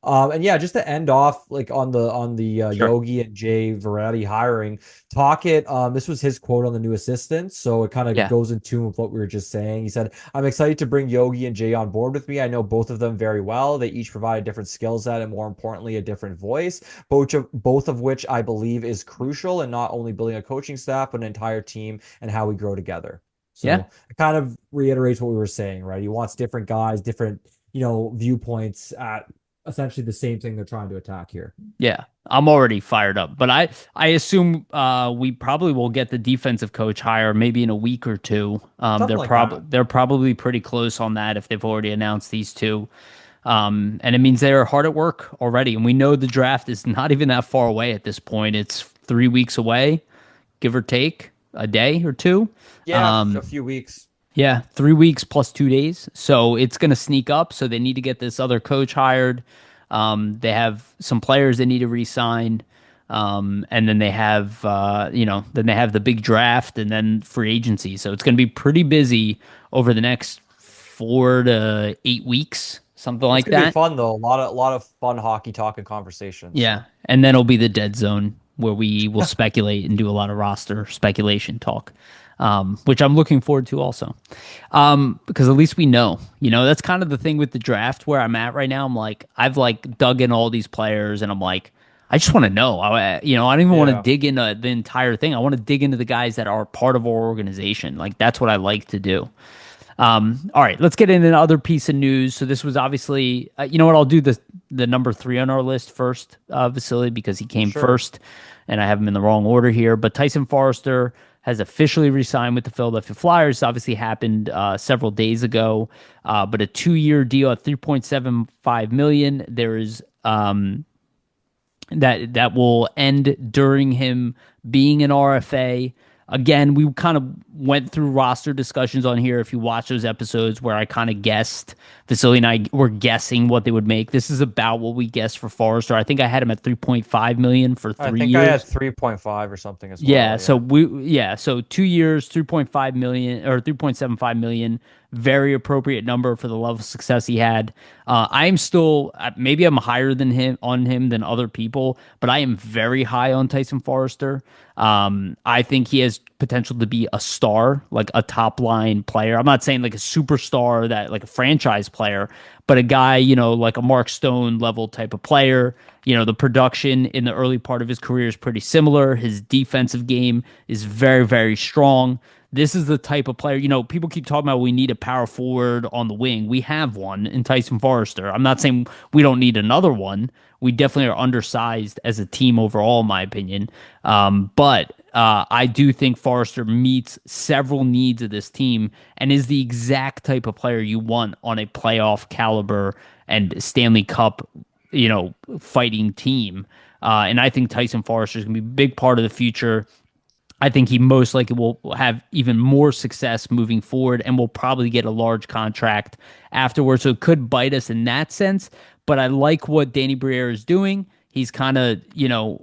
And yeah, just to end off like on the Sure. Yogi and Jay Varady hiring, Talkit, this was his quote on the new assistant, so it kind of Yeah. goes in tune with what we were just saying. He said, "I'm excited to bring Yogi and Jay on board with me. I know both of them very well. They each provide a different skill set and more importantly, a different voice, both of which I believe is crucial in not only building a coaching staff, but an entire team and how we grow together." Yeah. So it kind of reiterates what we were saying, right? He wants different guys, different, viewpoints at essentially the same thing they're trying to attack here. Yeah, I'm already fired up. But I assume we probably will get the defensive coach hire maybe in a week or two. Something like that. They're probably pretty close on that if they've already announced these two. And it means they're hard at work already. And we know the draft is not even that far away at this point. It's 3 weeks away, give or take a day or two. Yeah, a few weeks. Yeah, 3 weeks plus 2 days. So it's going to sneak up. So they need to get this other coach hired. They have some players they need to re-sign. And then they have, then they have the big draft and then free agency. So it's going to be pretty busy over the next 4 to 8 weeks, something It's like gonna be that. fun though. A lot of fun hockey talk and conversations. Yeah. So And then it'll be the dead zone where we will speculate and do a lot of roster speculation talk, which I'm looking forward to also. Because at least we know, that's kind of the thing with the draft where I'm at right now. I'm like, I've like dug in all these players and I'm like, I just want to know. I don't even want to yeah. dig into the entire thing. I want to dig into the guys that are part of our organization. Like that's what I like to do. All right, let's get into another piece of news. So this was obviously, you know what? I'll do the number three on our list first, Vasili, because he came Sure. first, and I have him in the wrong order here. But Tyson Forester has officially re-signed with the Philadelphia Flyers. Obviously happened several days ago, but a 2-year deal at 3.75 million. There is that will end during him being an RFA. Again, we kind of went through roster discussions on here. If you watch those episodes where I kind of guessed, Vasily and I were guessing what they would make. This is about what we guessed for Forrester. I think I had him at 3.5 million for I three think I had years. 3.5 or something as Yeah, well. so Yeah. so 2 years, 3.5 million or 3.75 million, very appropriate number for the level of success he had. I'm still maybe I'm higher than him than other people, but I am very high on Tyson Forrester. I think he has potential to be a star, like a top line player. I'm not saying like a superstar that like a franchise player, but a guy, like a Mark Stone level type of player. The production in the early part of his career is pretty similar. His defensive game is very, very strong. This is the type of player, people keep talking about we need a power forward on the wing. We have one in Tyson Forrester. I'm not saying we don't need another one. We definitely are undersized as a team overall, in my opinion. But I do think Forrester meets several needs of this team and is the exact type of player you want on a playoff caliber and Stanley Cup fighting team. And I think Tyson Forrester is going to be a big part of the future. I think he most likely will have even more success moving forward and will probably get a large contract afterwards. So it could bite us in that sense. But I like what Danny Briere is doing. He's kind of,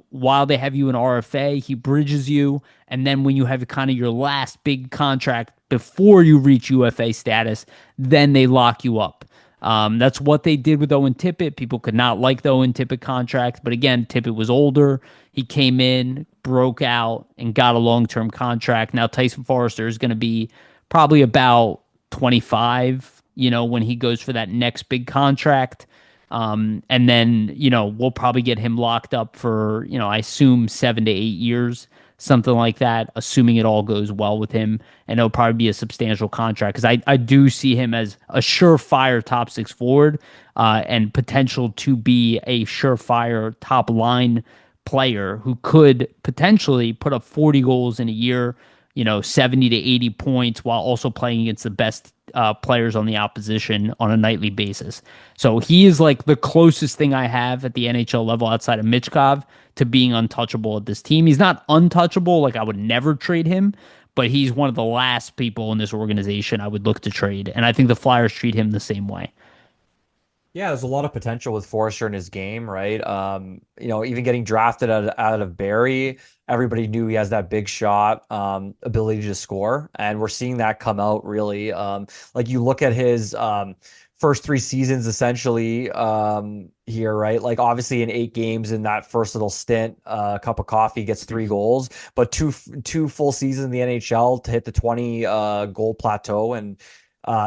while they have you in RFA, he bridges you. And then when you have kind of your last big contract before you reach UFA status, then they lock you up. That's what they did with Owen Tippett. People could not like the Owen Tippett contract, but again, Tippett was older. He came in, broke out, and got a long-term contract. Now Tyson Forester is going to be probably about 25, when he goes for that next big contract. And then, we'll probably get him locked up for, I assume 7 to 8 years, something like that, assuming it all goes well with him. And it'll probably be a substantial contract because I do see him as a surefire top six forward, and potential to be a surefire top line player who could potentially put up 40 goals in a year, 70 to 80 points while also playing against the best players on the opposition on a nightly basis. So he is like the closest thing I have at the NHL level outside of Michkov to being untouchable at this team. He's not untouchable, like I would never trade him, but he's one of the last people in this organization I would look to trade. And I think the Flyers treat him the same way. Yeah, there's a lot of potential with Forrester in his game, right? Even getting drafted out of Barrie, everybody knew he has that big shot, ability to score, and we're seeing that come out really. Like you look at his first 3 seasons essentially here, right? Like obviously in 8 games in that first little stint, a cup of coffee gets 3 goals, but two full seasons in the NHL to hit the 20 goal plateau and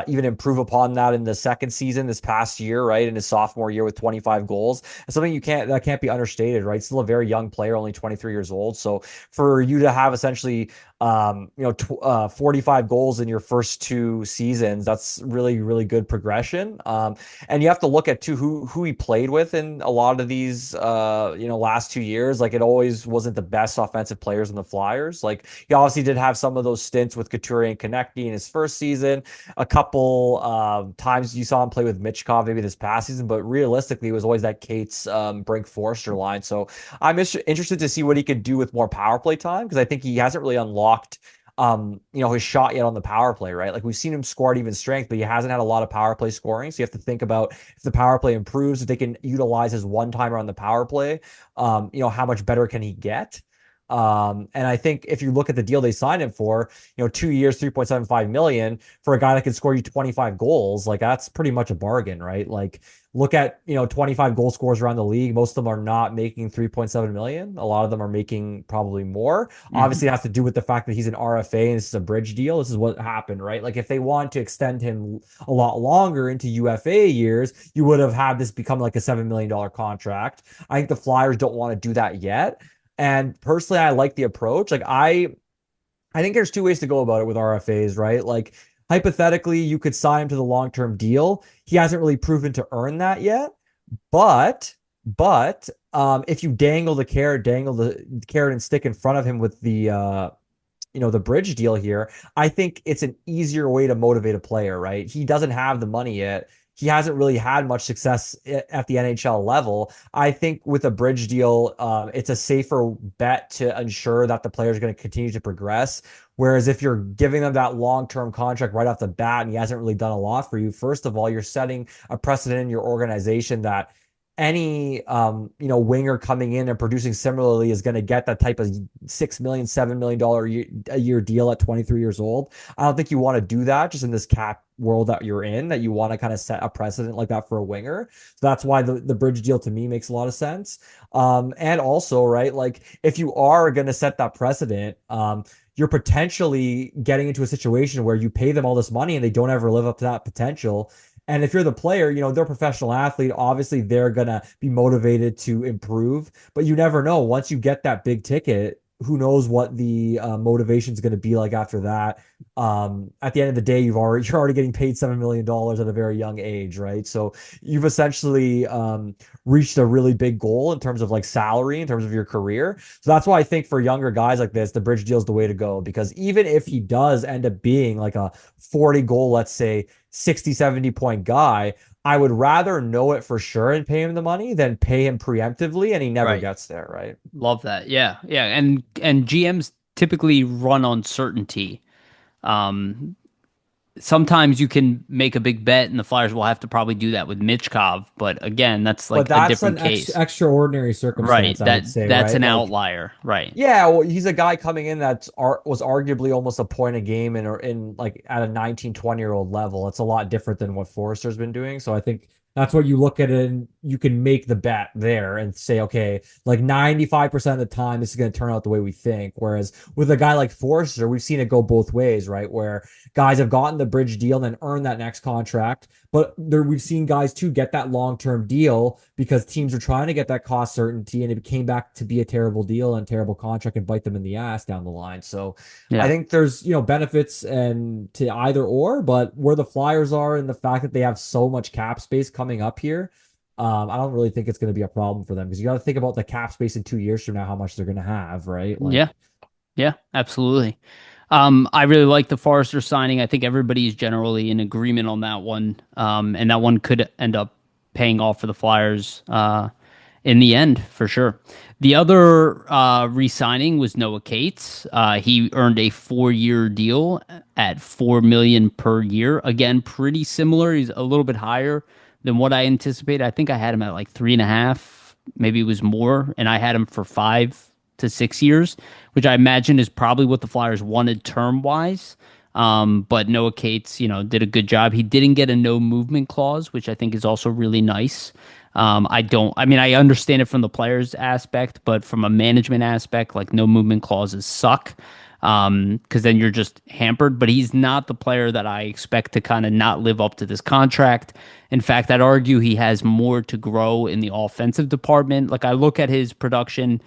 even improve upon that in the second season this past year, right? In his sophomore year with 25 goals. It's something that can't be understated, right? Still a very young player, only 23 years old. So for you to have essentially 45 goals in your first 2 seasons, that's really, really good progression. And you have to look at too who he played with in a lot of these last 2 years. Like it always wasn't the best offensive players in the Flyers. Like he obviously did have some of those stints with Couturier and Konecny in his first season, a couple times you saw him play with Michkov maybe this past season, but realistically, it was always that Cates Brink Forster line. So I'm interested to see what he could do with more power play time because I think he hasn't really unlocked his shot yet on the power play, right? Like we've seen him score at even strength, but he hasn't had a lot of power play scoring. So you have to think about if the power play improves, if they can utilize his one timer on the power play, how much better can he get? And I think if you look at the deal they signed him for, 2 years, 3.75 million for a guy that can score you 25 goals, like that's pretty much a bargain, right? Like look at, 25 goal scorers around the league. Most of them are not making 3.7 million. A lot of them are making probably more. Mhm. Obviously, it has to do with the fact that he's an RFA and this is a bridge deal. This is what happened, right? Like if they want to extend him a lot longer into UFA years, you would have had this become like a $7 million contract. I think the Flyers don't want to do that yet. And personally, I like the approach. Like I think there's two ways to go about it with RFAs, right? Like hypothetically, you could sign him to the long-term deal. He hasn't really proven to earn that yet. But if you dangle the carrot and stick in front of him with the bridge deal here, I think it's an easier way to motivate a player, right? He doesn't have the money yet. He hasn't really had much success at the NHL level. I think with a bridge deal, it's a safer bet to ensure that the player is going to continue to progress. Whereas if you're giving them that long-term contract right off the bat and he hasn't really done a lot for you, first of all, you're setting a precedent in your organization that any winger coming in and producing similarly is going to get that type of 6 million, $7 million a year deal at 23 years old. I don't think you want to do that just in this cap world that you're in, that you want to kind of set a precedent like that for a winger. So that's why the bridge deal to me makes a lot of sense. And also, right, like if you are going to set that precedent, you're potentially getting into a situation where you pay them all this money and they don't ever live up to that potential. And if you're the player, they're a professional athlete. Obviously, they're going to be motivated to improve, but you never know. Once you get that big ticket, who knows what the motivation is going to be like after that. At the end of the day, you're already getting paid $7 million at a very young age, right? So you've essentially reached a really big goal in terms of like salary, in terms of your career. So that's why I think for younger guys like this, the bridge deal is the way to go because even if he does end up being like a 40 goal, let's say 60, 70 point guy, I would rather know it for sure and pay him the money than pay him preemptively and he never Right. gets there, right? Love that. Yeah. Yeah. And GMs typically run on certainty. Um, sometimes you can make a big bet, and the Flyers will have to probably do that with Mitchkov. But again, that's But like a that's different an case, extraordinary right? circumstance, I would say, That's right? an Like, outlier, right? yeah, well, he's a guy coming in that was arguably almost a point a game in or in like at a 19, 20-year-old level. It's a lot different than what Forrester's been doing. So I think that's what you look at it and you can make the bet there and say, okay, like 95% of the time this is going to turn out the way we think. Whereas with a guy like Forrester, we've seen it go both ways, right? Where guys have gotten the bridge deal and then earned that next contract. But there we've seen guys too get that long-term deal because teams are trying to get that cost certainty, and it came back to be a terrible deal and terrible contract and bite them in the ass down the line. So I Yeah. think there's benefits and to either or, but where the Flyers are and the fact that they have so much cap space coming up here, I don't really think it's going to be a problem for them because you got to think about the cap space in 2 years from now, how much they're going to have, right? Yeah. Like, Yeah, absolutely. I really like the Forrester signing. I think everybody is generally in agreement on that one. And that one could end up paying off for the Flyers in the end, for sure. The other re-signing was Noah Cates. He earned a 4-year deal at 4 million per year. Again, pretty similar. He's a little bit higher than what I anticipated. I think I had him at like 3.5, maybe it was more, and I had him for 5 to 6 years, which I imagine is probably what the Flyers wanted term wise. But Noah Cates, did a good job. He didn't get a no movement clause, which I think is also really nice. I mean, I understand it from the players aspect, but from a management aspect, like no movement clauses suck. Because then you're just hampered. But he's not the player that I expect to kind of not live up to this contract. In fact, I'd argue he has more to grow in the offensive department. Like I look at his production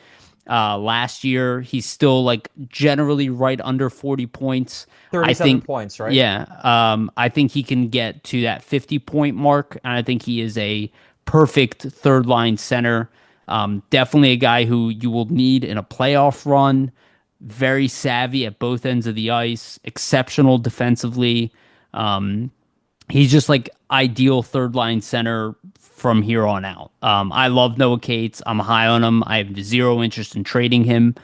last year, he's still like generally right under 40 points. I 37 think, points, right? yeah, I think he can get to that 50-point mark, and I think he is a perfect third line center. Definitely a guy who you will need in a playoff run. Very savvy at both ends of the ice, exceptional defensively. Um, he's just like ideal third line center from here on out. I love Noah Cates. I'm high on him. I have zero interest in trading him,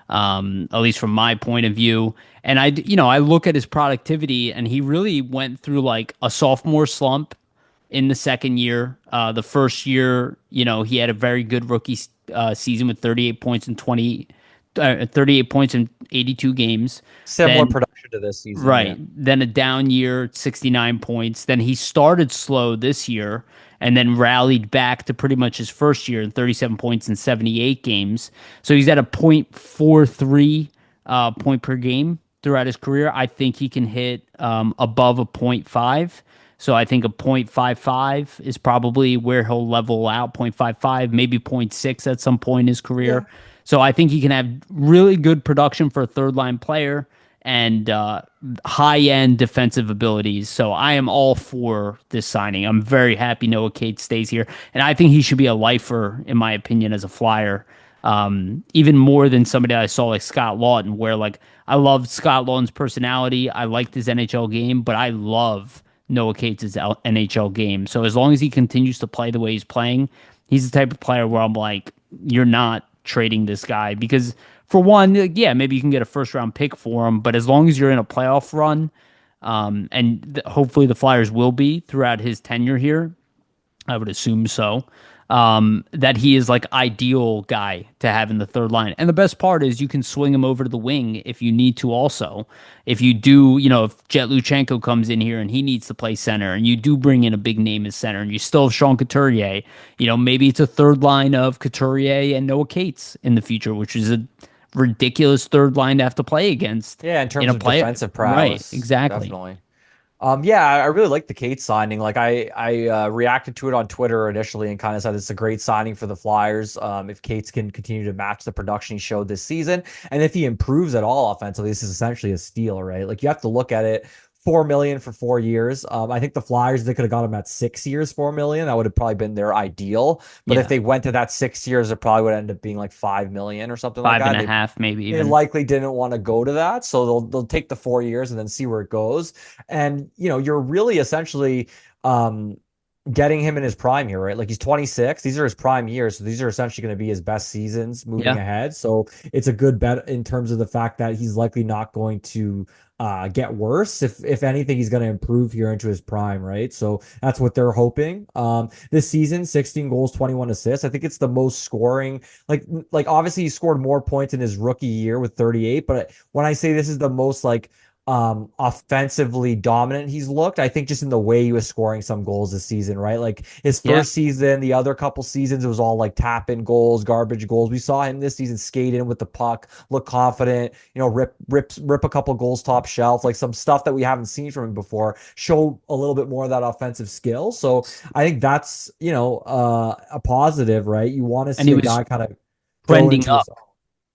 at least from my point of view. And I look at his productivity, and he really went through like a sophomore slump in the second year. The first year, he had a very good rookie season with 38 points in 38 points in 82 games. Similar Then production to this season, yeah. Right. Then a down year, 69 points. Then he started slow this year and then rallied back to pretty much his first year in 37 points in 78 games. So he's at a .43 point per game throughout his career. I think he can hit above a .5. So I think a .55 is probably where he'll level out, .55, maybe .6 at some point in his career. Yeah. So I think he can have really good production for a third line player and high end defensive abilities. So I am all for this signing. I'm very happy Noah Cates stays here, and I think he should be a lifer, in my opinion, as a Flyer. Even more than somebody I saw like Scott Lawton, where like I loved Scott Lawton's personality, I liked his NHL game, but I love Noah Cates' NHL game. So as long as he continues to play the way he's playing, he's the type of player where I'm like, you're not trading this guy because for one, yeah, maybe you can get a first round pick for him, but as long as you're in a playoff run, and hopefully the Flyers will be throughout his tenure here, I would assume so. That he is like ideal guy to have in the third line. And the best part is you can swing him over to the wing if you need to also. If you do, if Jet Luchenko comes in here and he needs to play center and you do bring in a big name as center and you still have Sean Couturier, maybe it's a third line of Couturier and Noah Cates in the future, which is a ridiculous third line to have to play against Yeah, in in terms a of play. defensive Right, prowess, exactly. definitely. Yeah, I really like the Kate signing. Like I reacted to it on Twitter initially and kind of said it's a great signing for the Flyers. If Cates can continue to match the production he showed this season, and if he improves at all offensively, this is essentially a steal, right? Like you have to look at it. 4 million for 4 years. I think the Flyers, they could have got him at 6 years, 4 million. That would have probably been their ideal. But if Yeah, they went to that 6 years, it probably would end up being like 5 million or something like five and that. a They half, maybe they even. likely didn't want to go to that, so they'll take the 4 years and then see where it goes. And you're really essentially um getting him in his prime here, right? Like he's 26. These are his prime years. So these are essentially going to be his best seasons moving Yeah. ahead. So it's a good bet in terms of the fact that he's likely not going to get worse. If anything, he's going to improve here into his prime, right? So that's what they're hoping. This season, 16 goals, 21 assists. I think it's the most scoring. Like obviously he scored more points in his rookie year with 38, but when I say this is the most like offensively dominant he's looked, I think just in the way he was scoring some goals this season, right? Like his Yeah. first season, the other couple seasons, it was all like tap in goals, garbage goals. We saw him this season skate in with the puck, look confident, rip a couple goals top shelf, like some stuff that we haven't seen from him before, show a little bit more of that offensive skill. So I think that's, a positive, right? You want to And see he a was guy kind of grow trending into his up own.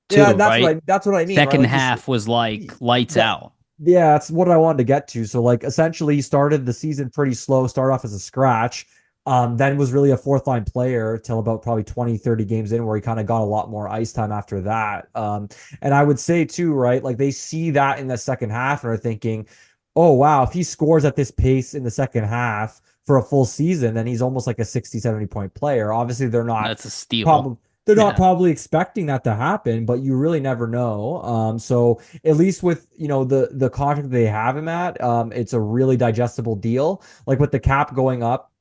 Yeah, too, right? that's what I mean, right? Second Like half was like lights that out. yeah, that's what I wanted to get to. So like essentially he started the season pretty slow, started off as a scratch, then was really a fourth line player till about probably 20, 30 games in where he kind of got a lot more ice time after that. And I would say too, right, like they see that in the second half and are thinking, oh wow, if he scores at this pace in the second half for a full season, then he's almost like a 60, 70 point player. Obviously That's a steal. probably they're not Yeah. probably expecting that to happen, but you really never know. So at least with the contract they have him at, it's a really digestible deal. Like with the cap going up,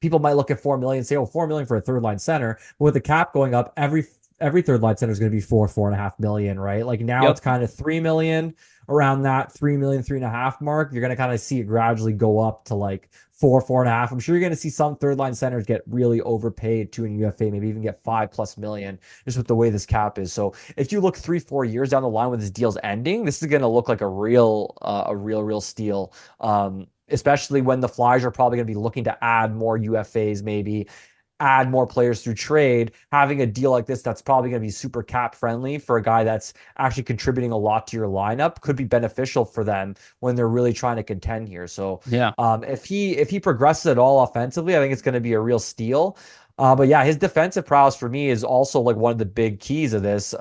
people might look at 4 million and say, "Oh, 4 million for a third line center." But with the cap going up, every third line center is going to be 4.5 million, right? Like now it's Yep. kind of 3 million around that 3 million, 3.5 mark. You're going to kind of see it gradually go up to like 4.5. I'm sure you're going to see some third line centers get really overpaid to an UFA, maybe even get 5+ million just with the way this cap is. So if you look 3, 4 years down the line when this deal's ending, this is going to look like a real steal. Especially when the Flyers are probably going to be looking to add more UFAs, maybe add more players through trade. Having a deal like this that's probably going to be super cap friendly for a guy that's actually contributing a lot to your lineup could be beneficial for them when they're really trying to contend here. So Yeah. if he progresses at all offensively, I think it's going to be a real steal. But yeah, his defensive prowess for me is also like one of the big keys of this.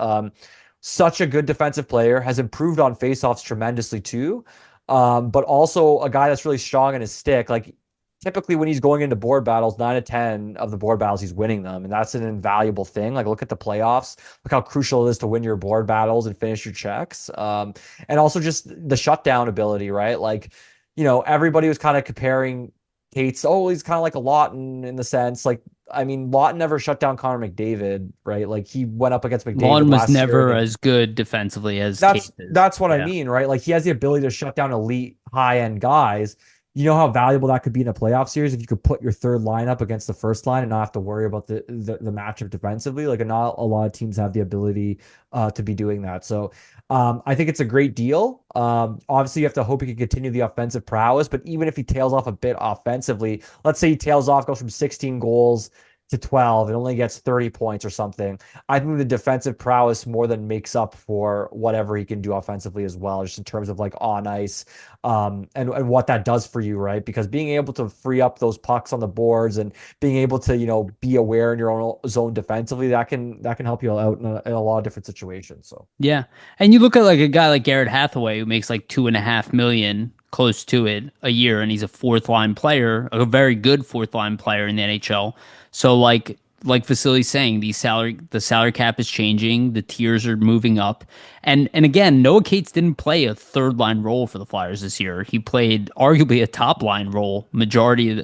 Such a good defensive player, has improved on faceoffs tremendously too. But also a guy that's really strong in his stick. Like typically when he's going into board battles, 9 to 10 of the board battles, he's winning them. And that's an invaluable thing. Like look at the playoffs, look how crucial it is to win your board battles and finish your checks. And also just the shutdown ability, right? Like, everybody was kind of comparing Tate's, oh, he's kind of like a Lawton in the sense, like, I mean, Lawton never shut down Connor McDavid, right? Like he went up against McDavid Lawton was last year never against as good defensively as that's Case is. that's what I Yeah. mean, right? Like he has the ability to shut down elite high end guys. You know how valuable that could be in a playoff series if you could put your third line up against the first line and not have to worry about the matchup defensively. Like not a lot of teams have the ability to be doing that. So I think it's a great deal. Obviously, you have to hope he can continue the offensive prowess, but even if he tails off a bit offensively, let's say he tails off, goes from 16 goals to 12 and only gets 30 points or something. I think the defensive prowess more than makes up for whatever he can do offensively as well, just in terms of like on ice, and what that does for you, right? Because being able to free up those pucks on the boards and being able to, be aware in your own zone defensively, that can help you out in a lot of different situations. So Yeah. And you look at like a guy like Garrett Hathaway who makes like 2.5 million, close to it, a year, and he's a fourth line player, a very good fourth line player in the NHL. So like Vasili's saying, the salary cap is changing, the tiers are moving up. And again, Noah Cates didn't play a third line role for the Flyers this year. He played arguably a top line role majority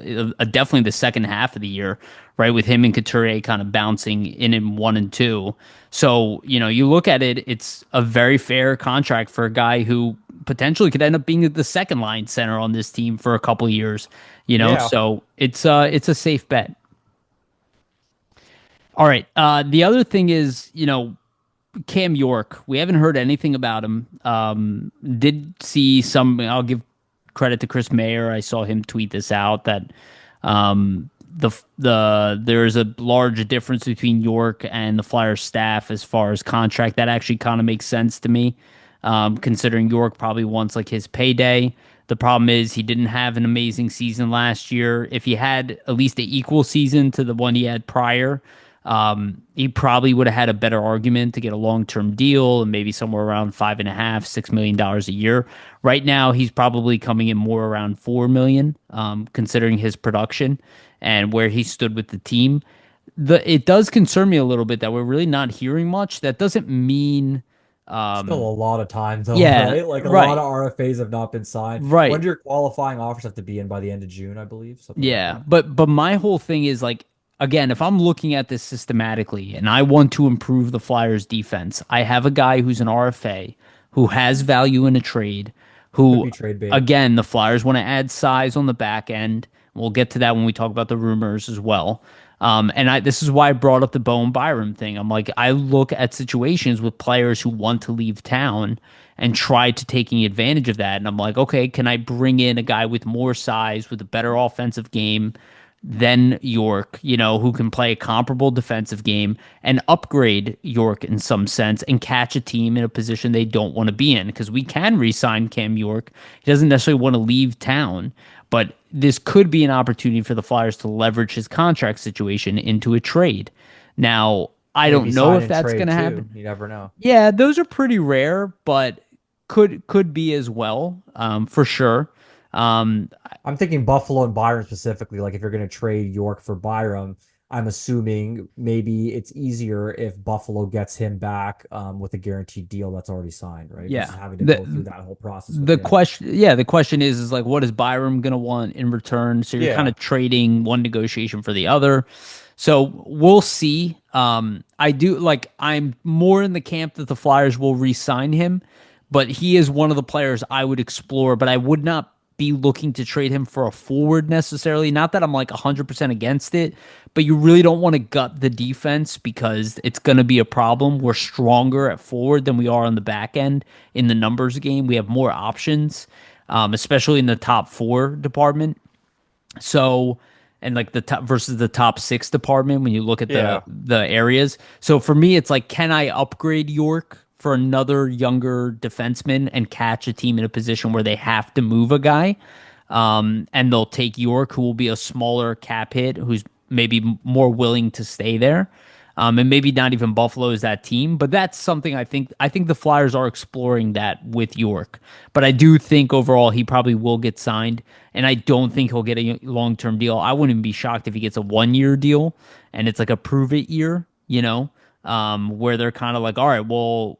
definitely the second half of the year, right? With him and Couturier kind of bouncing in one and two. So, you look at it, it's a very fair contract for a guy who potentially could end up being the second line center on this team for a couple of years. yeah, So it's a safe bet. All right. The other thing is, Cam York. We haven't heard anything about him. Did see some. I'll give credit to Chris Mayer. I saw him tweet this out that there's a large difference between York and the Flyers staff as far as contract. That actually kind of makes sense to me, considering York probably wants like his payday. The problem is he didn't have an amazing season last year. If he had at least an equal season to the one he had prior, He probably would have had a better argument to get a long-term deal and maybe somewhere around 5.5, $6 million a year. Right now, he's probably coming in more around 4 million, considering his production and where he stood with the team. It does concern me a little bit that we're really not hearing much. That doesn't mean, Still um, a lot of time though, yeah, right? Like a lot right, of RFAs have not been signed. When right. do your qualifying offers have to be in by the end of June, I believe, something like Yeah, that. but my whole thing is like again, if I'm looking at this systematically and I want to improve the Flyers defense, I have a guy who's an RFA who has value in a trade, Could who be trade bait. again, the Flyers want to add size on the back end. We'll get to that when we talk about the rumors as well. And this is why I brought up the Bowen Byram thing. I'm like, I look at situations with players who want to leave town and try to taking advantage of that. And I'm like, okay, can I bring in a guy with more size, with a better offensive game than York, who can play a comparable defensive game and upgrade York in some sense and catch a team in a position they don't want to be in? Because we can re-sign Cam York. He doesn't necessarily want to leave town, but this could be an opportunity for the Flyers to leverage his contract situation into a trade. Now, I Maybe don't know sign if and that's going trade to too. happen. You never know. Yeah, those are pretty rare, but could be as well, for sure. Um, I'm thinking Buffalo and Byram specifically. Like if you're going to trade York for Byram, I'm assuming maybe it's easier if Buffalo gets him back with a guaranteed deal that's already signed, right? Versus yeah. having to go through The that whole process with the him. question yeah, the question is like what is Byram gonna want in return? So you're kind Yeah. of trading one negotiation for the other. So we'll see. I'm more in the camp that the Flyers will re-sign him, but he is one of the players I would explore, but I would not be looking to trade him for a forward necessarily. Not that I'm like 100% against it, but you really don't want to gut the defense because it's going to be a problem. We're stronger at forward than we are on the back end in the numbers game. We have more options, especially in the top four department. So, and like the top versus the top six department when you look at the Yeah. the areas. So for me, it's like, can I upgrade York for another younger defenseman and catch a team in a position where they have to move a guy? And they'll take York, who will be a smaller cap hit, who's maybe more willing to stay there. And maybe not even Buffalo is that team, but that's something I think the Flyers are exploring that with York. But I do think overall he probably will get signed, and I don't think he'll get a long-term deal. I wouldn't be shocked if he gets a 1 year deal and it's like a prove it year, where they're kind of like, all right, well,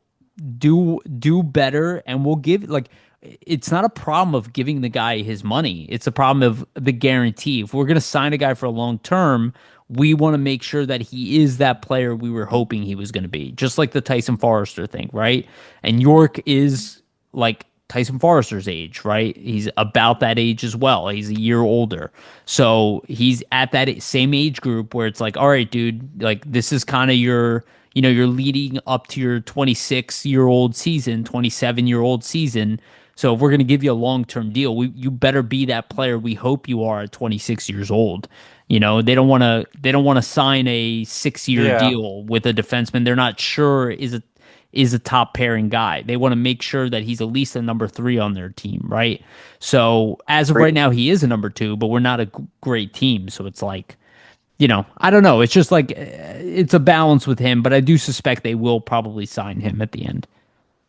do better and we'll give like it's not a problem of giving the guy his money. It's a problem of the guarantee. If we're going to sign a guy for a long term, we want to make sure that he is that player we were hoping he was going to be. Just like the Tyson Forester thing, right? And York is like Tyson Forester's age, right? He's about that age as well. He's a year older. So he's at that same age group where it's like, all right, dude, like this is kind of you're leading up to your 26-year-old season, 27-year-old season. So if we're going to give you a long-term deal, you better be that player we hope you are at 26 years old. They don't want to sign a 6 year Yeah. deal with a defenseman they're not sure is a top pairing guy. They want to make sure that he's at least a number three on their team, right? So as of right now, he is a number two, but we're not a great team. So it's like, I don't know. It's just like it's a balance with him, but I do suspect they will probably sign him at the end.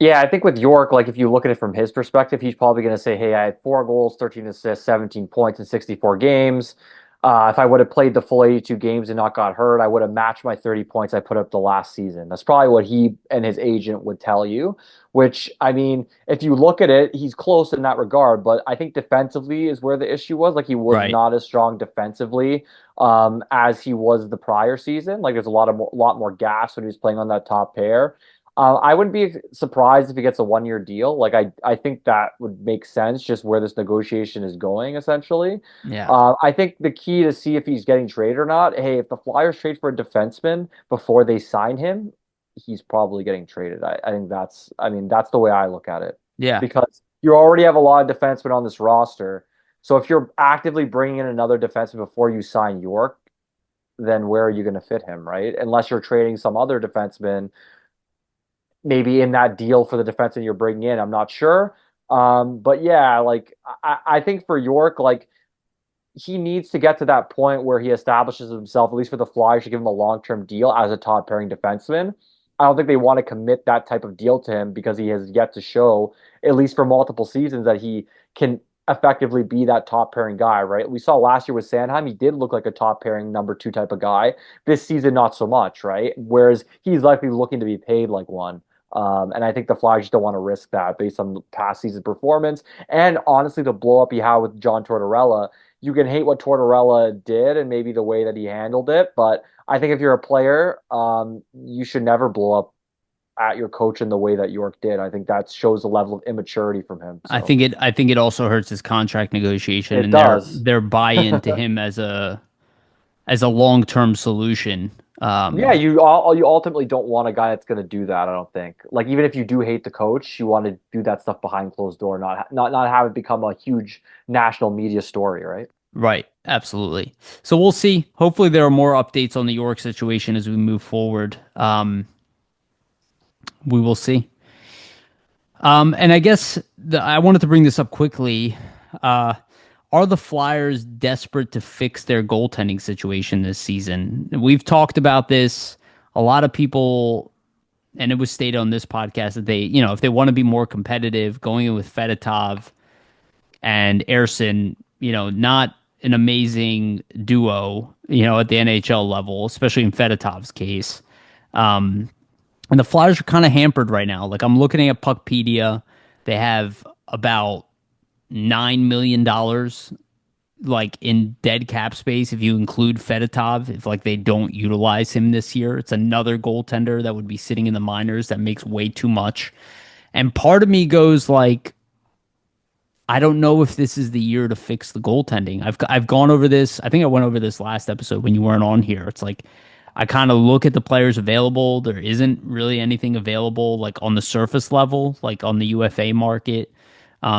Yeah, I think with York, like if you look at it from his perspective, he's probably going to say, "Hey, I had 4 goals, 13 assists, 17 points in 64 games. If I would have played the full 82 games and not got hurt, I would have matched my 30 points I put up the last season." That's probably what he and his agent would tell you. Which, I mean, if you look at it, he's close in that regard. But I think defensively is where the issue was. Like he was Right. not as strong defensively as he was the prior season. Like there's lot more gas when he was playing on that top pair. I wouldn't be surprised if he gets a 1 year deal. Like I think that would make sense, just where this negotiation is going, essentially. Yeah. I think the key to see if he's getting traded or not. Hey, if the Flyers trade for a defenseman before they sign him, he's probably getting traded. I think that's the way I look at it, Yeah. because you already have a lot of defensemen on this roster. So if you're actively bringing in another defenseman before you sign York, then where are you going to fit him, right? Unless you're trading some other defenseman maybe in that deal for the defenseman you're bringing in. I'm not sure. But yeah, like I think for York, like he needs to get to that point where he establishes himself, at least for the Flyers, to give him a long-term deal as a top pairing defenseman. I don't think they want to commit that type of deal to him because he has yet to show, at least for multiple seasons, that he can effectively be that top pairing guy, right? We saw last year with Sanheim, he did look like a top pairing number two type of guy. This season, not so much, right? Whereas he's likely looking to be paid like one. And I think the Flyers just don't want to risk that based on past season performance. And honestly, the blow up he had with John Tortorella, you can hate what Tortorella did and maybe the way that he handled it, but I think if you're a player, you should never blow up at your coach in the way that York did. I think that shows a level of immaturity from him. So I think it also hurts his contract negotiation it and does. their buy-in to him as a long-term solution. Yeah, you ultimately don't want a guy that's going to do that. I don't think. Like even if you do hate the coach, you want to do that stuff behind closed door, not have it become a huge national media story, right? Right, absolutely. So we'll see. Hopefully there are more updates on the York situation as we move forward. We will see. And I guess I wanted to bring this up quickly. Uh, are the Flyers desperate to fix their goaltending situation this season? We've talked about this. A lot of people, and it was stated on this podcast that if they want to be more competitive, going in with Fedotov and Ersson, not an amazing duo, at the NHL level, especially in Fedotov's case. And the Flyers are kind of hampered right now. Like I'm looking at Puckpedia, they have about $9 million like in dead cap space if you include Fedotov. If like they don't utilize him this year, it's another goaltender that would be sitting in the minors that makes way too much. And part of me goes like, I don't know if this is the year to fix the goaltending. I've gone over this. I think I went over this last episode when you weren't on here. It's like I kind of look at the players available. There isn't really anything available like on the surface level, like on the UFA market.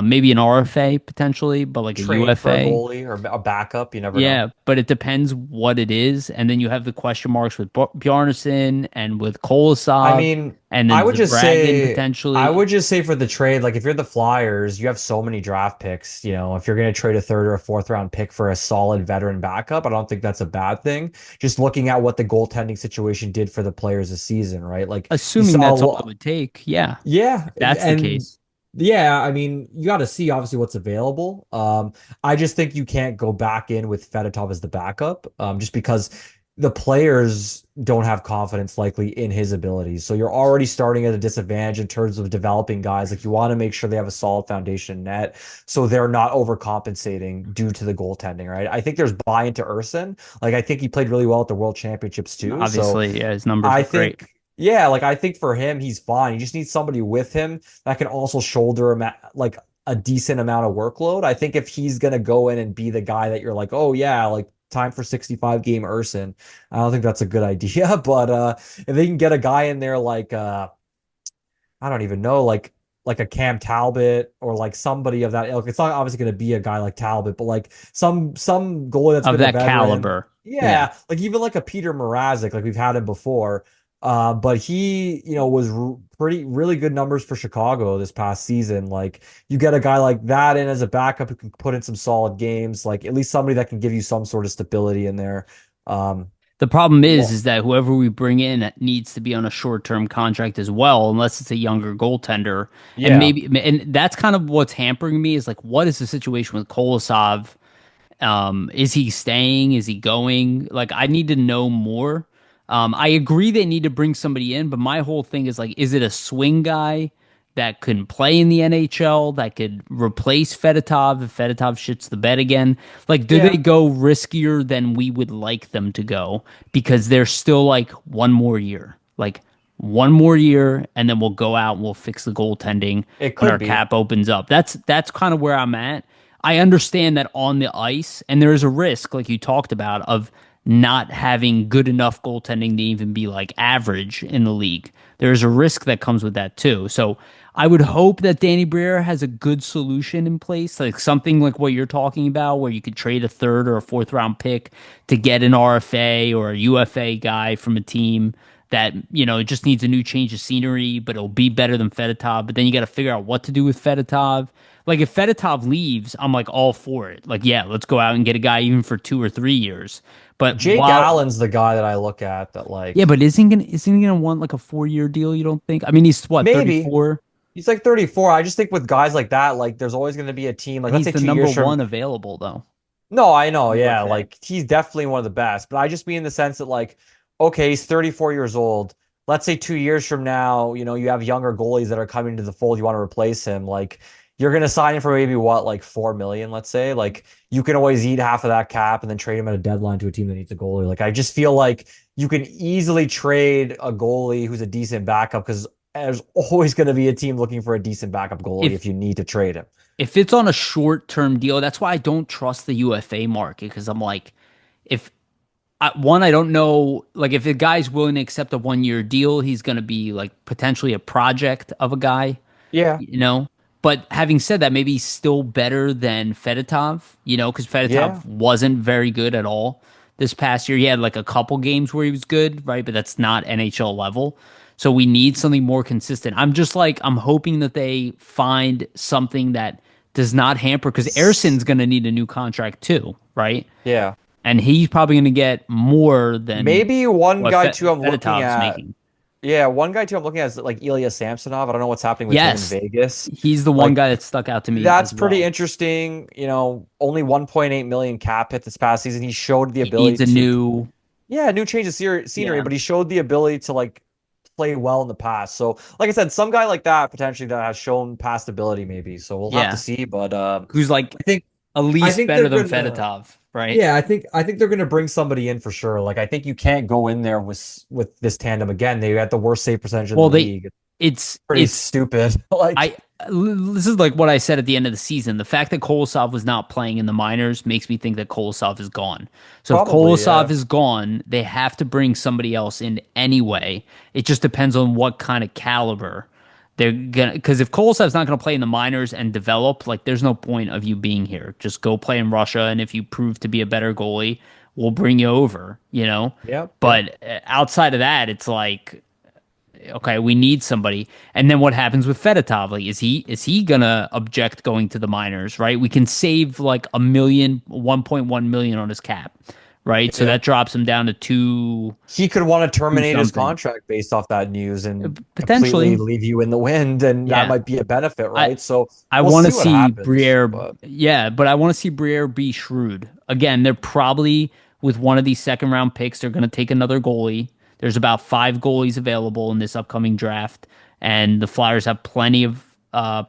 Maybe an RFA potentially, but like a Trade for a UFA. goalie or a backup, you never know. Yeah, but it depends what it is. And then you have the question marks with Bjarnason and with I Kolosov mean, and I then would just Zabragin say I potentially. would just say for the trade, like if you're the Flyers, you have so many draft picks, if you're going to trade a third or a fourth round pick for a solid veteran backup, I don't think that's a bad thing. Just looking at what the goaltending situation did for the players this season, right? Like you Assuming saw a that's all it lot, would take. Yeah, yeah, if that's the and case. yeah, I mean, you got to see obviously what's available. I just think you can't go back in with Fedotov as the backup, just because the players don't have confidence likely in his abilities. So you're already starting at a disadvantage in terms of developing guys. Like you want to make sure they have a solid foundation in net, so they're not overcompensating due to the goaltending, right? I think there's buy into Urson. Like I think he played really well at the World Championships too. So Obviously, yeah, his numbers I are great. think, yeah, like I think for him, he's fine. He just needs somebody with him that can also shoulder like a decent amount of workload. I think if he's gonna go in and be the guy that you're like, oh yeah, like time for 65 game Urson, I don't think that's a good idea. But if they can get a guy in there like I don't even know, like a Cam Talbot or like somebody of that ilk. It's not obviously going to be a guy like Talbot, but like some goalie that's Of been a that veteran. caliber. Yeah. Yeah, like even like a Peter Mrazek, like we've had him before. But he, was pretty really good numbers for Chicago this past season. Like you get a guy like that in as a backup who can put in some solid games, like at least somebody that can give you some sort of stability in there. Um, The problem is, well, is that whoever we bring in needs to be on a short-term contract as well, unless it's a younger goaltender. And yeah. maybe, and that's kind of what's hampering me is like, what is the situation with Kolosov? Is he staying? Is he going? Like, I need to know more. I agree they need to bring somebody in, but my whole thing is like, is it a swing guy that can play in the NHL that could replace Fedotov if Fedotov shits the bed again? Like, do they Yeah. go riskier than we would like them to go because they're still like one more year, like one more year, and then we'll go out and we'll fix the goaltending It when could our be. cap opens up. That's kind of where I'm at. I understand that on the ice, and there is a risk, like you talked about, of not having good enough goaltending to even be like average in the league. There's a risk that comes with that too. So I would hope that Danny Briere has a good solution in place, like something like what you're talking about, where you could trade a third or a fourth round pick to get an RFA or a UFA guy from a team that, it just needs a new change of scenery, but it'll be better than Fedotov. But then you got to figure out what to do with Fedotov. Like if Fedotov leaves, I'm like all for it. Like, yeah, let's go out and get a guy even for 2 or 3 years. But Jake Allen's the guy that I look at that yeah, like but isn't he gonna want like a 4 year deal? You don't think? I mean, he's what, maybe 34, he's like 34. I just think with guys like that, like there's always going to be a team. Like and let's he's say the two number years from one available though. no, I know, yeah, UFA. like he's definitely one of the best. But I just mean in the sense that like, okay, he's 34 years old. Let's say 2 years from now, you have younger goalies that are coming to the fold. You want to replace him. Like you're gonna sign him for maybe what, like 4 million, let's say. Like you can always eat half of that cap and then trade him at a deadline to a team that needs a goalie. Like I just feel like you can easily trade a goalie who's a decent backup because there's always going to be a team looking for a decent backup goalie If if you need to trade him. if it's on a short term deal, that's why I don't trust the UFA market because I'm like, if one, I don't know, like if the guy's willing to accept a 1 year deal, he's going to be like potentially a project of a guy, Yeah. you know. But having said that, maybe he's still better than Fedotov, because Yeah. Fedotov wasn't very good at all this past year. He had like a couple games where he was good, right? But that's not NHL level. So we need something more consistent. I'm just like, I'm hoping that they find something that does not hamper because Erson's going to need a new contract too, right? Yeah. And he's probably going to get more than Maybe one what guy too I'm looking Fedotov's at. making. Yeah, one guy too I'm looking at is like Ilya Samsonov. I don't know what's happening with him in Yes, Vegas. he's the one Like guy that stuck out to me that's as pretty well. interesting. Only 1.8 million cap hit this past season. He showed the He ability needs a to, new, yeah, new change of scenery, yeah, but he showed the ability to like play well in the past. So, like I said, some guy like that potentially that has shown past ability maybe. So we'll have to yeah, see. But who's like I think at I least think better they're than gonna. Fedotov, right? Yeah, I think they're gonna bring somebody in for sure. Like I think you can't go in there with this tandem again. They got the worst save percentage in the Well, they league. It's it's pretty it's stupid. Like I this is like what I said at the end of the season. The fact that Kolosov was not playing in the minors makes me think that Kolosov is gone. So if probably, Kolosov yeah. is gone, they have to bring somebody else in anyway. It just depends on what kind of caliber they're gonna. Because if Kolosov's not gonna play in the minors and develop, like there's no point of you being here. Just go play in Russia, and if you prove to be a better goalie, we'll bring you over. Yep, yep. But outside of that, it's like okay, we need somebody. And then what happens with Fedotov? Like, is he gonna object going to the minors? Right? We can save like 1.1 million on his cap, right? So Yeah. that drops him down to He could want to two terminate his something contract based off that news and completely potentially. leave you in the wind, and that Yeah, might be a benefit, I right? So I we'll want to see what see happens. Briere. But Yeah, but I want to see Briere be shrewd. Again, they're probably with one of these second round picks. They're going to take another goalie. There's about 5 goalies available in this upcoming draft, and the Flyers have plenty of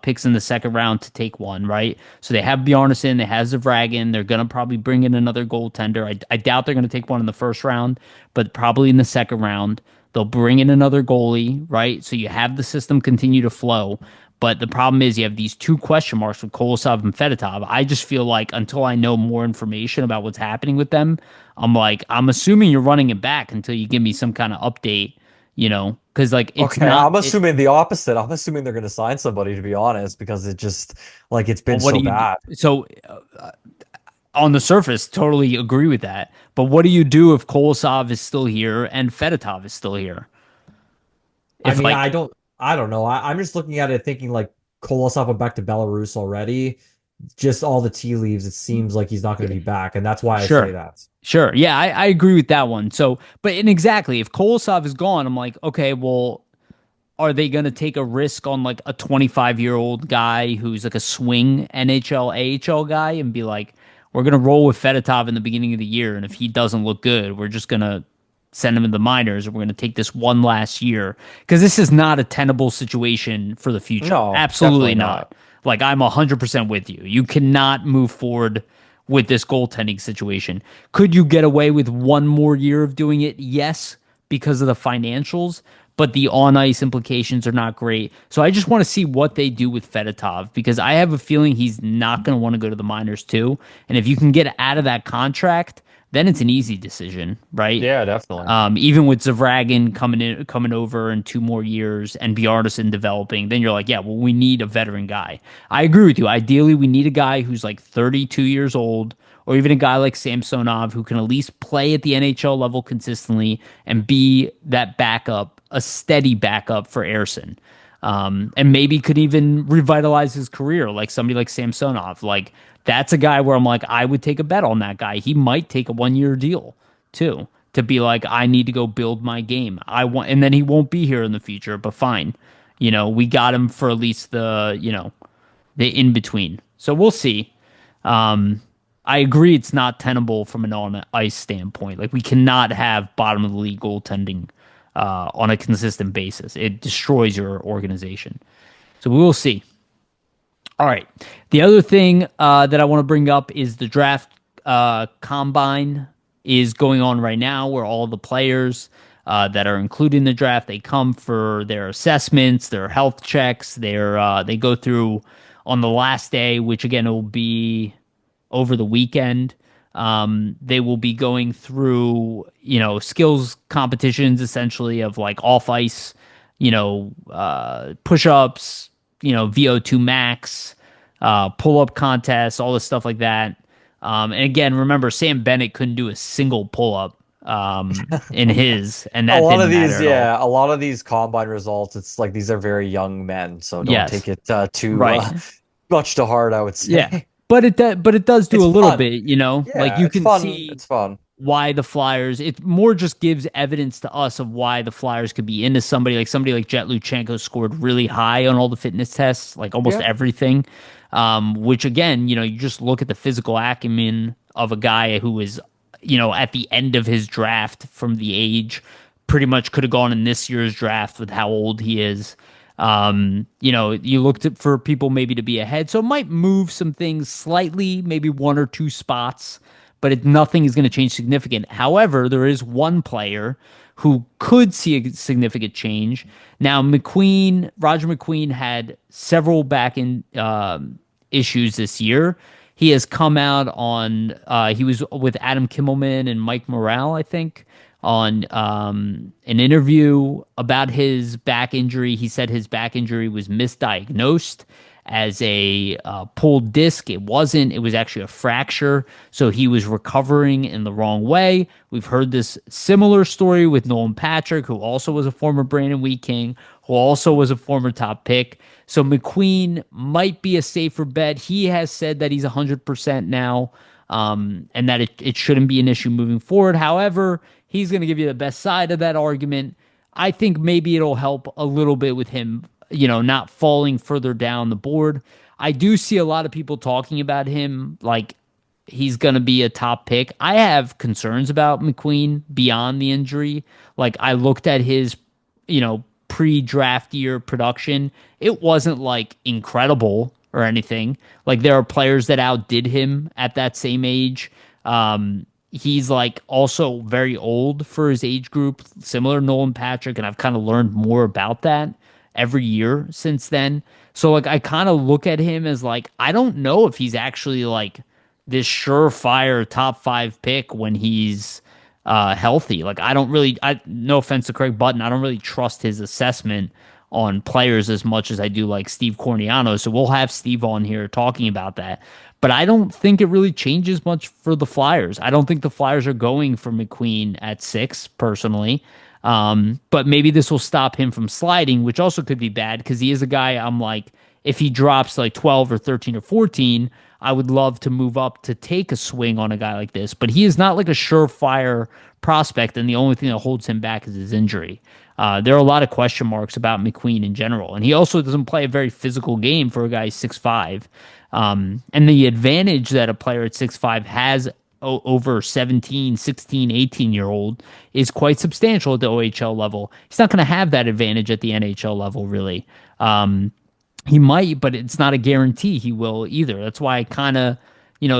picks in the second round to take one, right? So they have Bjarnason, they have Zavragin. They're going to probably bring in another goaltender. I doubt they're going to take one in the first round, but probably in the second round. They'll bring in another goalie, right? So you have the system continue to flow. But the problem is you have these two question marks with Kolosov and Fedotov. I just feel like until I know more information about what's happening with them, I'm assuming you're running it back until you give me some kind of update, because like it's okay, not I'm it. assuming the opposite. I'm assuming they're going to sign somebody, to be honest, because it just like it's Well, been what so do you do? bad. So on the surface, totally agree with that. But what do you do if Kolosov is still here and Fedotov is still here? I If mean, like, I don't know. I'm just looking at it thinking like Kolosov went back to Belarus already. Just all the tea leaves, it seems like he's not going to be back, and that's why I say sure, that. sure, yeah, I agree with that one. So, but and exactly, if Kolosov is gone, I'm like, okay, well, are they going to take a risk on like a 25-year-old guy who's like a swing NHL, AHL guy and be like, we're going to roll with Fedotov in the beginning of the year. And if he doesn't look good, we're just going to send him to the minors and we're going to take this one last year. Because this is not a tenable situation for the future. No, Absolutely definitely not. not. Like, I'm 100% with you. You cannot move forward with this goaltending situation. Could you get away with one more year of doing it? Yes, because of the financials, but the on ice implications are not great. So I just want to see what they do with Fedotov because I have a feeling he's not going to want to go to the minors too. And if you can get out of that contract, then it's an easy decision, right? Yeah, definitely. Even with Zavragin coming over in 2 more years and Bjarnason developing, then you're like, yeah, well, we need a veteran guy. I agree with you. Ideally, we need a guy who's like 32 years old, or even a guy like Samsonov who can at least play at the NHL level consistently and be that backup, a steady backup for Ersson. And maybe could even revitalize his career, like somebody like Samsonov. Like that's a guy where I'm like, I would take a bet on that guy. He might take a 1 year deal too, to be like, I need to go build my game. I want, and then he won't be here in the future, but fine. We got him for at least the in between. So we'll see. I agree it's not tenable from an on ice standpoint. Like we cannot have bottom of the league goaltending on a consistent basis. It destroys your organization. So we will see. All right. The other thing that I want to bring up is the draft combine is going on right now, where all the players that are included in the draft, they come for their assessments, their health checks. They go through on the last day, which again will be over the weekend. They will be going through, skills competitions essentially of like off ice, push ups, VO2 max, pull up contests, all this stuff like that. And again, remember, Sam Bennett couldn't do a single pull up in his, and A that lot didn't of matter these, at all. yeah, a lot of these combine results, it's like these are very young men, so don't Yes, take it too right. much to heart, I would Yeah. say. But it does do It's a little fun. bit, like Yeah, you it's can fun. see It's fun. why the Flyers, it more just gives evidence to us of why the Flyers could be into somebody like Jet Luchenko scored really high on all the fitness tests, like almost Yeah. everything. Which again, you just look at the physical acumen of a guy who is, at the end of his draft from the age, pretty much could have gone in this year's draft with how old he is. You looked for people maybe to be ahead, so it might move some things slightly, maybe one or two spots, but nothing is going to change significant. However, there is one player who could see a significant change. Now, Roger McQueen had several back in issues this year. He has come out on. He was with Adam Kimmelman and Mike Morale, I think, on an interview about his back injury. He said his back injury was misdiagnosed as a pulled disc. It wasn't. It was actually a fracture. So he was recovering in the wrong way. We've heard this similar story with Nolan Patrick, who also was a former Brandon Wheat King, who also was a former top pick. So McQueen might be a safer bet. He has said that he's 100% now, and that it shouldn't be an issue moving forward. However, he's going to give you the best side of that argument. I think maybe it'll help a little bit with him, not falling further down the board. I do see a lot of people talking about him like he's going to be a top pick. I have concerns about McQueen beyond the injury. Like I looked at his, pre-draft year production. It wasn't like incredible or anything. Like there are players that outdid him at that same age. He's like also very old for his age group, similar to Nolan Patrick, and I've kind of learned more about that every year since then. So like I kind of look at him as like I don't know if he's actually like this surefire top 5 pick when he's healthy. Like I don't really no offense to Craig Button, I don't really trust his assessment on players as much as I do like Steve Corniano. So we'll have Steve on here talking about that. But I don't think it really changes much for the Flyers. I don't think the Flyers are going for McQueen at 6, personally. But maybe this will stop him from sliding, which also could be bad because he is a guy I'm like, if he drops like 12 or 13 or 14, I would love to move up to take a swing on a guy like this. But he is not like a surefire prospect, and the only thing that holds him back is his injury. There are a lot of question marks about McQueen in general, and he also doesn't play a very physical game for a guy 6'5". And the advantage that a player at 6'5" has over 17, 16, 18-year-old is quite substantial at the OHL level. He's not going to have that advantage at the NHL level, really. He might, but it's not a guarantee he will either. That's why I kind of,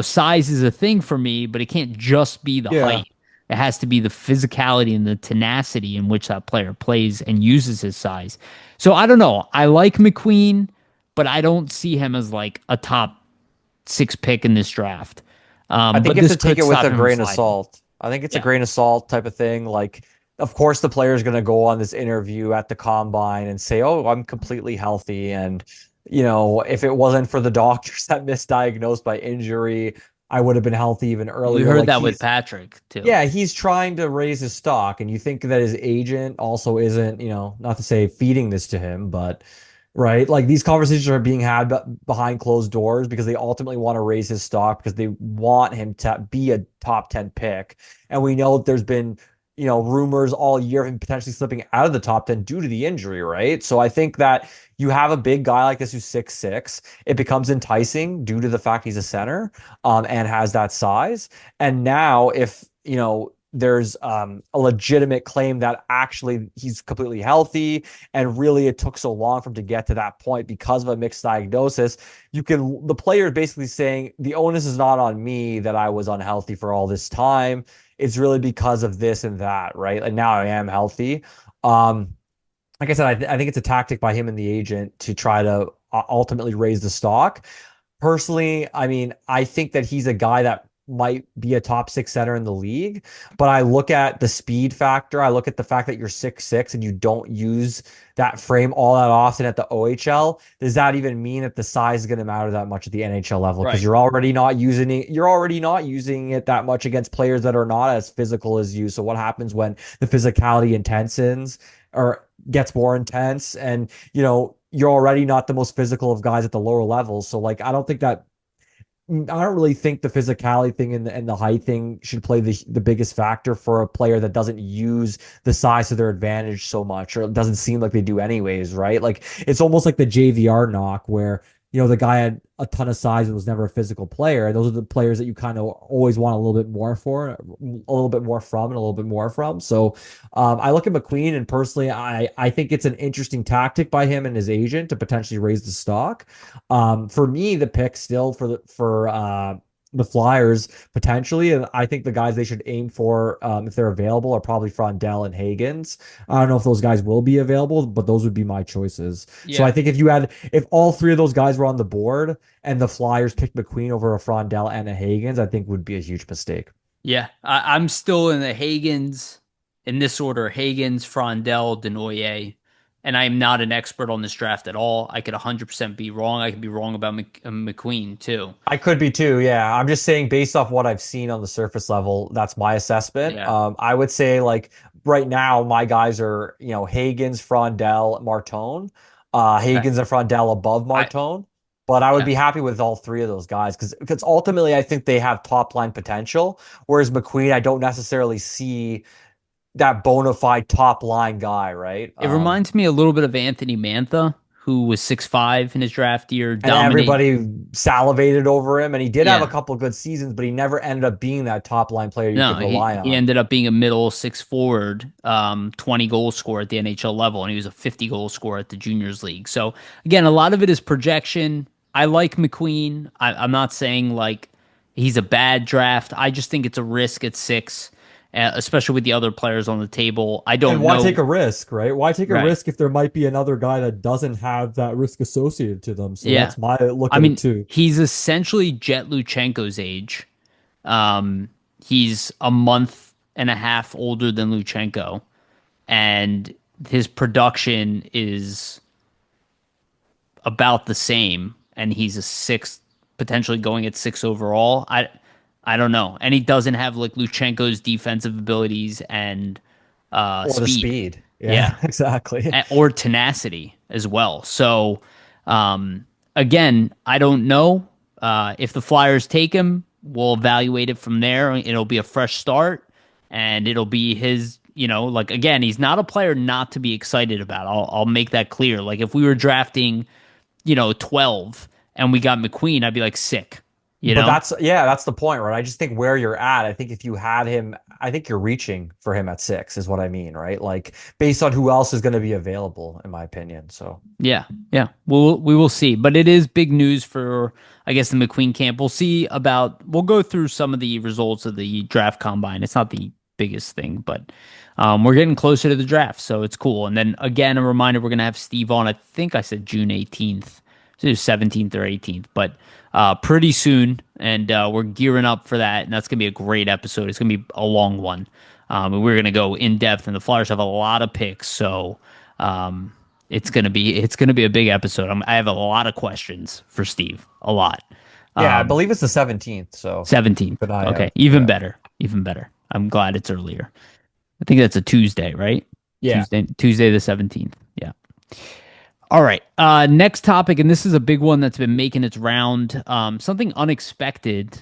size is a thing for me, but it can't just be the Yeah. height. It has to be the physicality and the tenacity in which that player plays and uses his size. So I don't know. I like McQueen, but I don't see him as like a top 6 pick in this draft. I think But you have this to take could it with stop a him from grain of sliding. salt. I think it's a Yeah. grain of salt type of thing. Like, of course, the player is going to go on this interview at the combine and say, "Oh, I'm completely healthy." And, if it wasn't for the doctors that misdiagnosed by injury, I would have been healthy even We earlier. heard Like, that with Patrick too. yeah, he's trying to raise his stock. And you think that his agent also isn't, not to say feeding this to him, but right? Like these conversations are being had behind closed doors because they ultimately want to raise his stock because they want him to be a top 10 pick. And we know that there's been, rumors all year of him potentially slipping out of the top 10 due to the injury, right? So I think that you have a big guy like this who's 6'6", it becomes enticing due to the fact he's a center, and has that size. And now if, there's a legitimate claim that actually he's completely healthy and really it took so long for him to get to that point because of a mixed diagnosis, the player is basically saying the onus is not on me that I was unhealthy for all this time. It's really because of this and that, right? And now I am healthy. Um, like I said, I think it's a tactic by him and the agent to try to ultimately raise the stock. Personally, I mean, I think that he's a guy that might be a top six center in the league, but I look at the speed factor. I look at the fact that you're 6'6" and you don't use that frame all that often at the OHL. Does that even mean that the size is going to matter that much at the NHL level? Because Right. you're already not using it. You're already not using it that much against players that are not as physical as you. So what happens when the physicality intensines or gets more intense and you're already not the most physical of guys at the lower levels. So like I don't really think the physicality thing and the height thing should play the biggest factor for a player that doesn't use the size to their advantage so much, or it doesn't seem like they do anyways, right? Like it's almost like the JVR knock where the guy had a ton of size and was never a physical player. And those are the players that you kind of always want a little bit more a little bit more from, and a little bit more from. So I look at McQueen, and personally, I think it's an interesting tactic by him and his agent to potentially raise the stock. For me, the pick still for the Flyers potentially, and I think the guys they should aim for, if they're available, are probably Frondell and Hagens. I don't know if those guys will be available, but those would be my choices. So I Yeah. think if all three of those guys were on the board and the Flyers picked McQueen over a Frondell and a Hagens, I think would be a huge mistake. Yeah. I'm still in the Hagens in this order: Hagens, Frondell, Denoyer. And I'm not an expert on this draft at all. I could 100% be wrong. I could be wrong about McQueen too. I could be too, yeah. I'm just saying based off what I've seen on the surface level, that's my assessment. Yeah. I would say like right now my guys are, Hagens, Frondell, Martone. Okay. Hagens and Frondell above I Martone. But I would yeah. be happy with all three of those guys because ultimately I think they have top line potential. Whereas McQueen, I don't necessarily see that bona fide top line guy, right? It reminds me a little bit of Anthony Mantha, who was 6'5" in his draft year, And dominate. everybody salivated over him. And he did have a Yeah. couple good seasons, but he never ended up being that top line player you No, could rely he on. ended up being a middle six forward, 20 goal scorer at the NHL level, and he was a 50 goal scorer at the juniors league. So again, a lot of it is projection. I like McQueen. I'm not saying like he's a bad draft. I just think it's a risk at 6, especially with the other players on the table. I And don't why take know. a risk, right? Why take a Right. risk if there might be another guy that doesn't have that risk associated to them? So Yeah. that's my look I at it mean, too. he's essentially Jet Luchenko's age. Um, he's a month and a half older than Luchenko, and his production is about the same. And he's a sixth, potentially going at 6 overall. I don't know, and he doesn't have like Luchenko's defensive abilities and Or the speed. speed. Yeah, Yeah, exactly. or tenacity as well. So, um, again, I don't know if the Flyers take him. We'll evaluate it from there. It'll be a fresh start, and it'll be his. Like again, he's not a player not to be excited about. I'll make that clear. Like if we were drafting, 12 and we got McQueen, I'd be like sick. You But know? that's the point, right? I just think where you're at, I think if you had him, I think you're reaching for him at 6 is what I mean, right? Like based on who else is going to be available, in my opinion. So Yeah, yeah. We will see, but it is big news for I guess the McQueen camp. We'll see about. We'll go through some of the results of the draft combine. It's not the biggest thing, but we're getting closer to the draft, so it's cool. And then again, a reminder: we're gonna have Steve on. I think I said June 18th It's either 17th or 18th, but pretty soon, and we're gearing up for that, and that's gonna be a great episode. It's gonna be a long one, and we're gonna go in depth, and the Flyers have a lot of picks, so it's gonna be a big episode. I have a lot of questions for Steve, a lot. Yeah, I Um, believe it's the 17th, so 17th. keep an eye Okay, out. even Yeah. better, even better. I'm glad it's earlier. I think that's a Tuesday, right? Yeah. Tuesday the 17th. Yeah. All right. Next topic, and this is a big one that's been making its round. Something unexpected,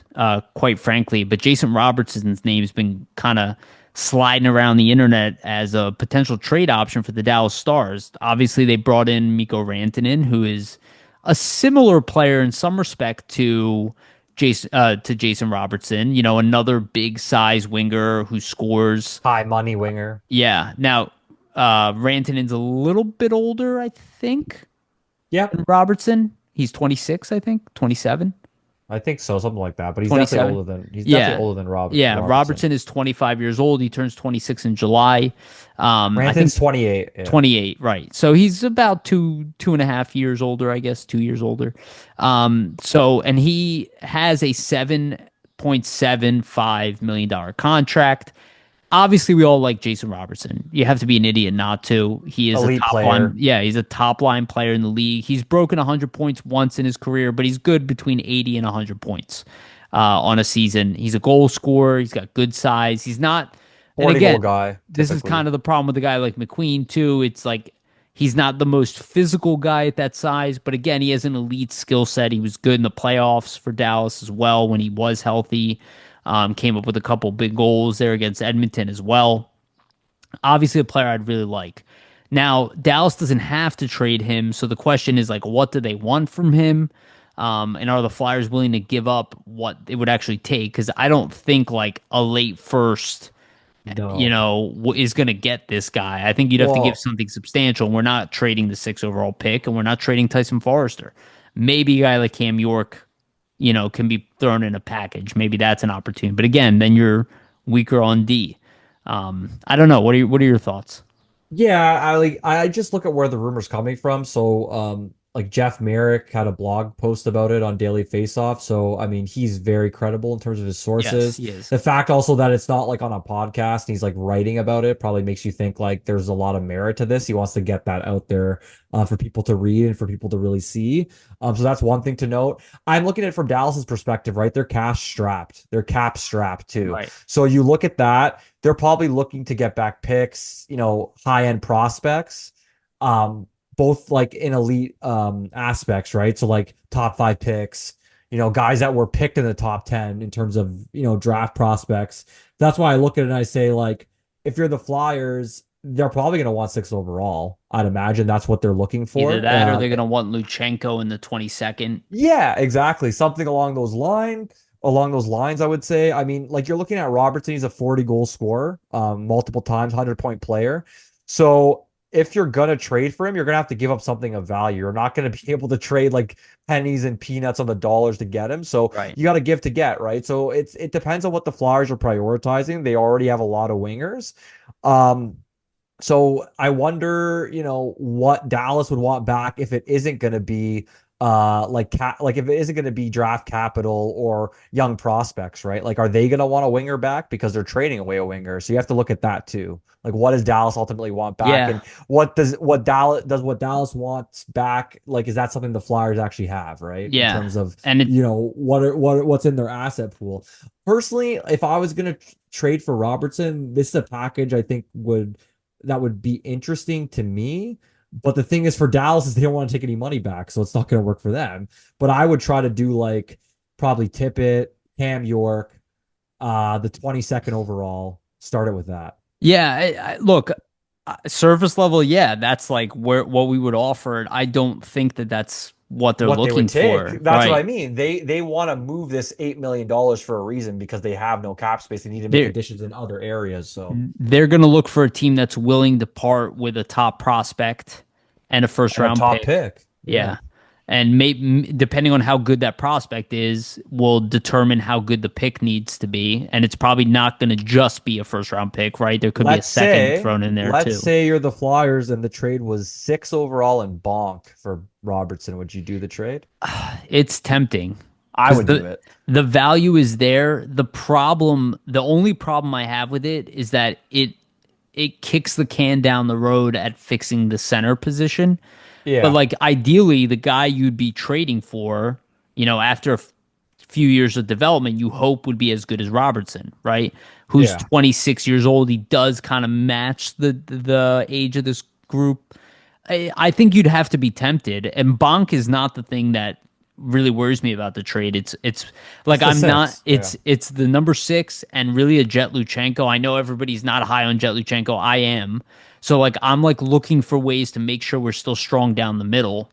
quite frankly, but Jason Robertson's name's been kind of sliding around the internet as a potential trade option for the Dallas Stars. Obviously, they brought in Mikko Rantanen, who is a similar player in some respect to Jason Robertson. You know, another big size winger who scores. High money winger. Yeah. Now, Rantanen's a little bit older, I think, Yeah, than Robertson. He's 26, I think, 27, I think so, something like that. But he's definitely 27. older than Yeah. Yeah, Robertson. Robertson is 25 years old. He turns 26 in July. I think Ranton's 28. Yeah. 28, right. So he's about 2.5 years older, I guess, 2 years older. And he has a $7.75 million contract. Obviously, we all like Jason Robertson. You have to be an idiot not to. He is a Elite top line. player. Yeah, he's a top line player in the league. He's broken 100 points once in his career, but he's good between 80 and 100 points on a season. He's a goal scorer. He's got good size. He's not, and 40 goal again, guy, this is typically. kind of the problem with a guy like McQueen too. It's like he's not the most physical guy at that size, but again, he has an elite skill set. He was good in the playoffs for Dallas as well when he was healthy. Came up with a couple big goals there against Edmonton as well. Obviously, a player I'd really like. Now, Dallas doesn't have to trade him, so the question is like, what do they want from him? And are the Flyers willing to give up what it would actually take? Because I don't think like a late first, No. is going to get this guy. I think you'd have to give Well, something substantial. We're not trading the 6th overall pick, and we're not trading Tyson Forester. Maybe a guy like Cam York, can be thrown in a package. Maybe that's an opportunity. But again, then you're weaker on D. I don't know. What are your thoughts? yeah, I just look at where the rumor's coming from. So like Jeff Merrick had a blog post about it on Daily Faceoff. So I mean he's very credible in terms of his Yes, sources. he is. The fact also that it's not like on a podcast and he's like writing about it probably makes you think like there's a lot of merit to this. He wants to get that out there for people to read and for people to really see. So that's one thing to note. I'm looking at it from Dallas's perspective, right? They're cash strapped. They're cap strapped too. Right. So you look at that, they're probably looking to get back picks, high end prospects, both like in elite aspects, right? So like top five picks, guys that were picked in the top 10 in terms of, draft prospects. That's why I look at it and I say, like, if you're the Flyers, they're probably going to want 6th overall. I'd imagine that's what they're looking for. Either that or they're going to want Luchenko in the 22nd. Yeah, exactly. Something along those lines. Along those lines, I would say. I mean, like you're looking at Robertson, he's a 40 goal scorer, multiple times, 100-point player. So if you're gonna trade for him, you're gonna have to give up something of value. You're not gonna be able to trade like pennies and peanuts on the dollars to get him. So Right. you got to give to get, right? So it depends on what the Flyers are prioritizing. They already have a lot of wingers. Um, so I wonder, what Dallas would want back if it isn't going to be like if it isn't going to be draft capital or young prospects, right? Like are they going to want a winger back because they're trading away a winger? So you have to look at that too. Like what does Dallas ultimately want back Yeah. and what Dallas wants back, like is that something the Flyers actually have, right? In Yeah. terms of, And it, what's in their asset pool. Personally, if I was going to trade for Robertson, this is a package I think would be interesting to me. But the thing is for Dallas is they don't want to take any money back, so it's not going to work for them. But I would try to do like probably Tippett, Cam York, the 22nd overall. Start it with that. yeah. Look, surface level, yeah, that's like what we would offer. I don't think that that's what they're What they looking would take. for. That's what I Right. mean. They want to move this $8 million for a reason because they have no cap space. They need to make They're additions in other areas. So they're going to look for a team that's willing to part with a top prospect and a first and a round top pick. pick. Yeah. Yeah. And depending on how good that prospect is, will determine how good the pick needs to be. And it's probably not going to just be a first round pick, right? There could be a Let's second say, thrown in there let's too. say you're the Flyers and the trade was 6 overall and bonk for Robertson. Would you do the trade? It's tempting I because would do it. the value is there. The only problem I have with it is that it kicks the can down the road at fixing the center position. But Yeah. like ideally, the guy you'd be trading for, after a few years of development, you hope would be as good as Robertson, right? Who's Yeah. 26 years old. He does kind of match the age of this group. I think you'd have to be tempted, and Bonk is not the thing that really worries me about the trade. It's like It's the I'm not. 6. Yeah. It's the number 6 and really a Jet Luchenko. I know everybody's not high on Jet Luchenko. I am. So like I'm like looking for ways to make sure we're still strong down the middle.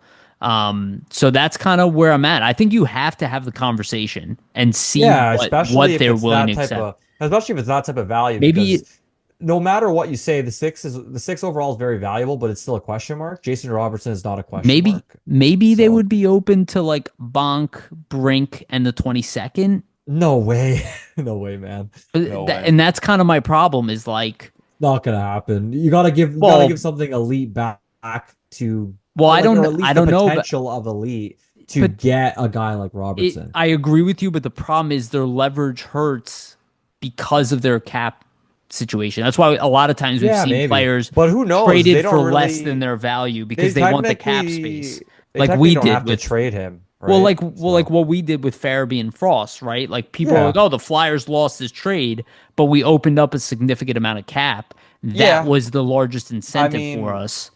So that's kind of where I'm at. I think you have to have the conversation and see Yeah, what especially if they're it's willing to that type accept. of, especially if it's that type of value, Maybe because no matter what you say, the 6 overall is very valuable, but it's still a question mark. Jason Robertson is not a question maybe mark. maybe they So would be open to like Bonk, Brink, and the 22nd. no way. No way, man. No way. And that's kind of my problem is like, Not gonna happen. You gotta give well, something elite back to I like, or don't at I least the don't know, potential of elite to but get a guy like Robertson. I agree with you, but the problem is their leverage hurts because of their cap situation. That's why a lot of times we've Yeah, seen maybe. players But who knows? traded for less than their value They because they want the cap space, technically they like technically we don't did have to with. trade him, Well, right? like So what we did with Farabee and Frost, right? Like people are like, yeah. "Oh, the Flyers lost this trade, but we opened up a significant amount of cap. That Yeah. was the largest I incentive for mean, us."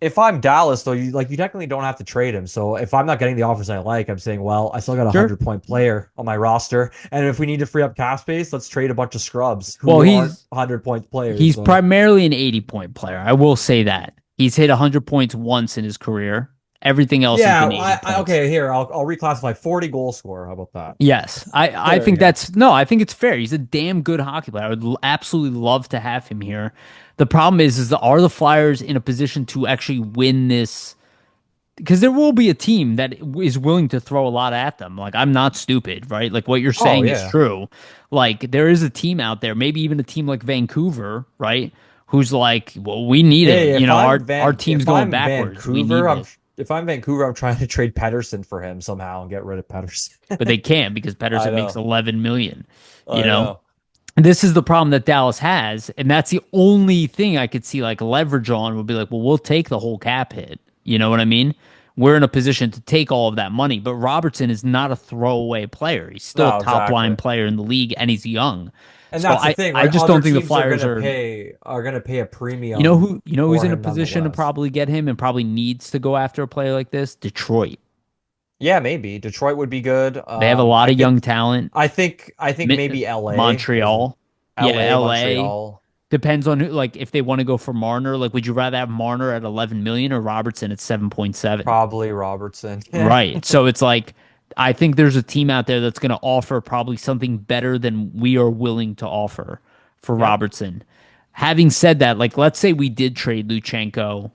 if I'm Dallas though, you technically don't have to trade him. So if I'm not getting the offers I like, I'm saying, well, I still got a Sure. 100-point player on my roster. And if we need to free up cap space, let's trade a bunch of scrubs Well, who aren't 100-point players. he's So primarily an 80-point player. I will say that. He's hit 100 points once in his career. Everything else has yeah, been 80 points. okay, here, I'll reclassify 40 goal scorer. How about that? Yes, I There we think go. that's no, I think it's fair. He's a damn good hockey player. I would absolutely love to have him here. The problem is that are the Flyers in a position to actually win this? Because there will be a team that is willing to throw a lot at them. Like I'm not stupid, right? Like what you're Oh saying is yeah. true. Like there is a team out there, maybe even a team like Vancouver, right? Who's like, well, we need Hey, it. Our team's if going I'm backwards. We need Vancouver, this, I'm trying to trade Pedersen for him somehow and get rid of Pedersen. but they can't because I Pedersen makes know. 11 million. You I know, know. this is the problem that Dallas has, and that's the only thing I could see like leverage on would be like, well, we'll take the whole cap hit. You know what I mean? We're in a position to take all of that money, but Robertson is not a throwaway player. He's still a No, top line exactly. player in the league, and he's young. And So that's the I, thing, I right? just Other don't think the teams Flyers are. are gonna pay a premium Who's for in a him position to nonetheless. probably get him and probably needs to go after a player like this? Detroit. Yeah, maybe Detroit would be good. They have a lot of young talent. I think maybe LA is Montreal. Yeah, LA, LA. Montreal. Depends on who, like if they want to go for Marner. Like, would you rather have Marner at 11 million or Robertson at 7.7? Probably Robertson. Yeah. Right. So it's like I think there's a team out there that's going to offer probably something better than we are willing to offer for Yeah. Robertson. Having said that, like let's say we did trade Luchenko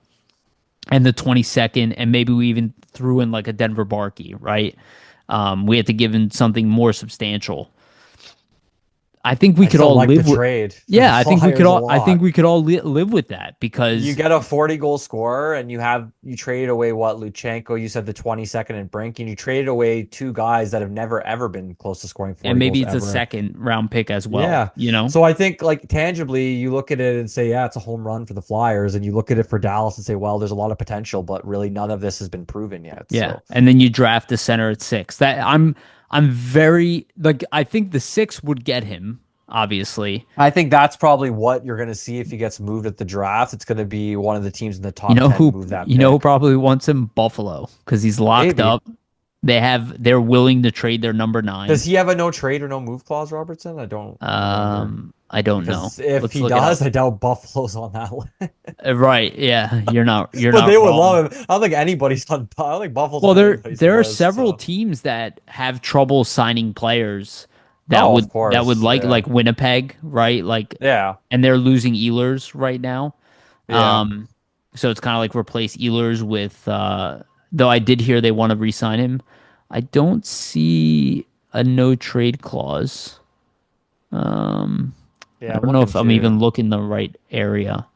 and the 22nd, and maybe we even threw in like a Denver Barkey, right? We had to give him something more substantial. I think we I could still all like the live with. trade for the Yeah, I think we could Flyers a all. I think lot. we could all live with that You because get a 40 goal scorer and you trade away what Luchenko, you said the 22nd and Brink, and you traded away two guys that have never ever been close to scoring and 40 maybe goals it's a ever. second round pick as well. Yeah. You know. So I think like tangibly you look at it and say, yeah, it's a home run for the Flyers, and you look at it for Dallas and say, well, there's a lot of potential, but really none of this has been proven yet. Yeah, So and then you draft the center at 6. That I'm very like I think the 6 would get him obviously. I think that's probably what you're going to see if he gets moved at the draft. It's going to be one of the teams in the You top know 10 who move that you know who pick. probably wants him? Buffalo because he's locked Maybe. up. They're willing to trade their number 9. Does he have a no trade or no move clause, Robertson? I don't remember. I don't know. Because if Let's he look it up. does, I doubt Buffalo's on that list. Right? Yeah, you're But not they would wrong. love him. I don't think anybody's on. I don't think Buffalo's Well, on anybody's there are list. several So teams that have trouble signing players that no, of would course, yeah, like Winnipeg, right? Like, yeah, and they're losing Ehlers right now. yeah. So it's kind of like replace Ehlers with though I did hear they want to re-sign him. I don't see a no trade clause. Um, I Yeah, I'm don't know looking if I'm even too. looking the right area.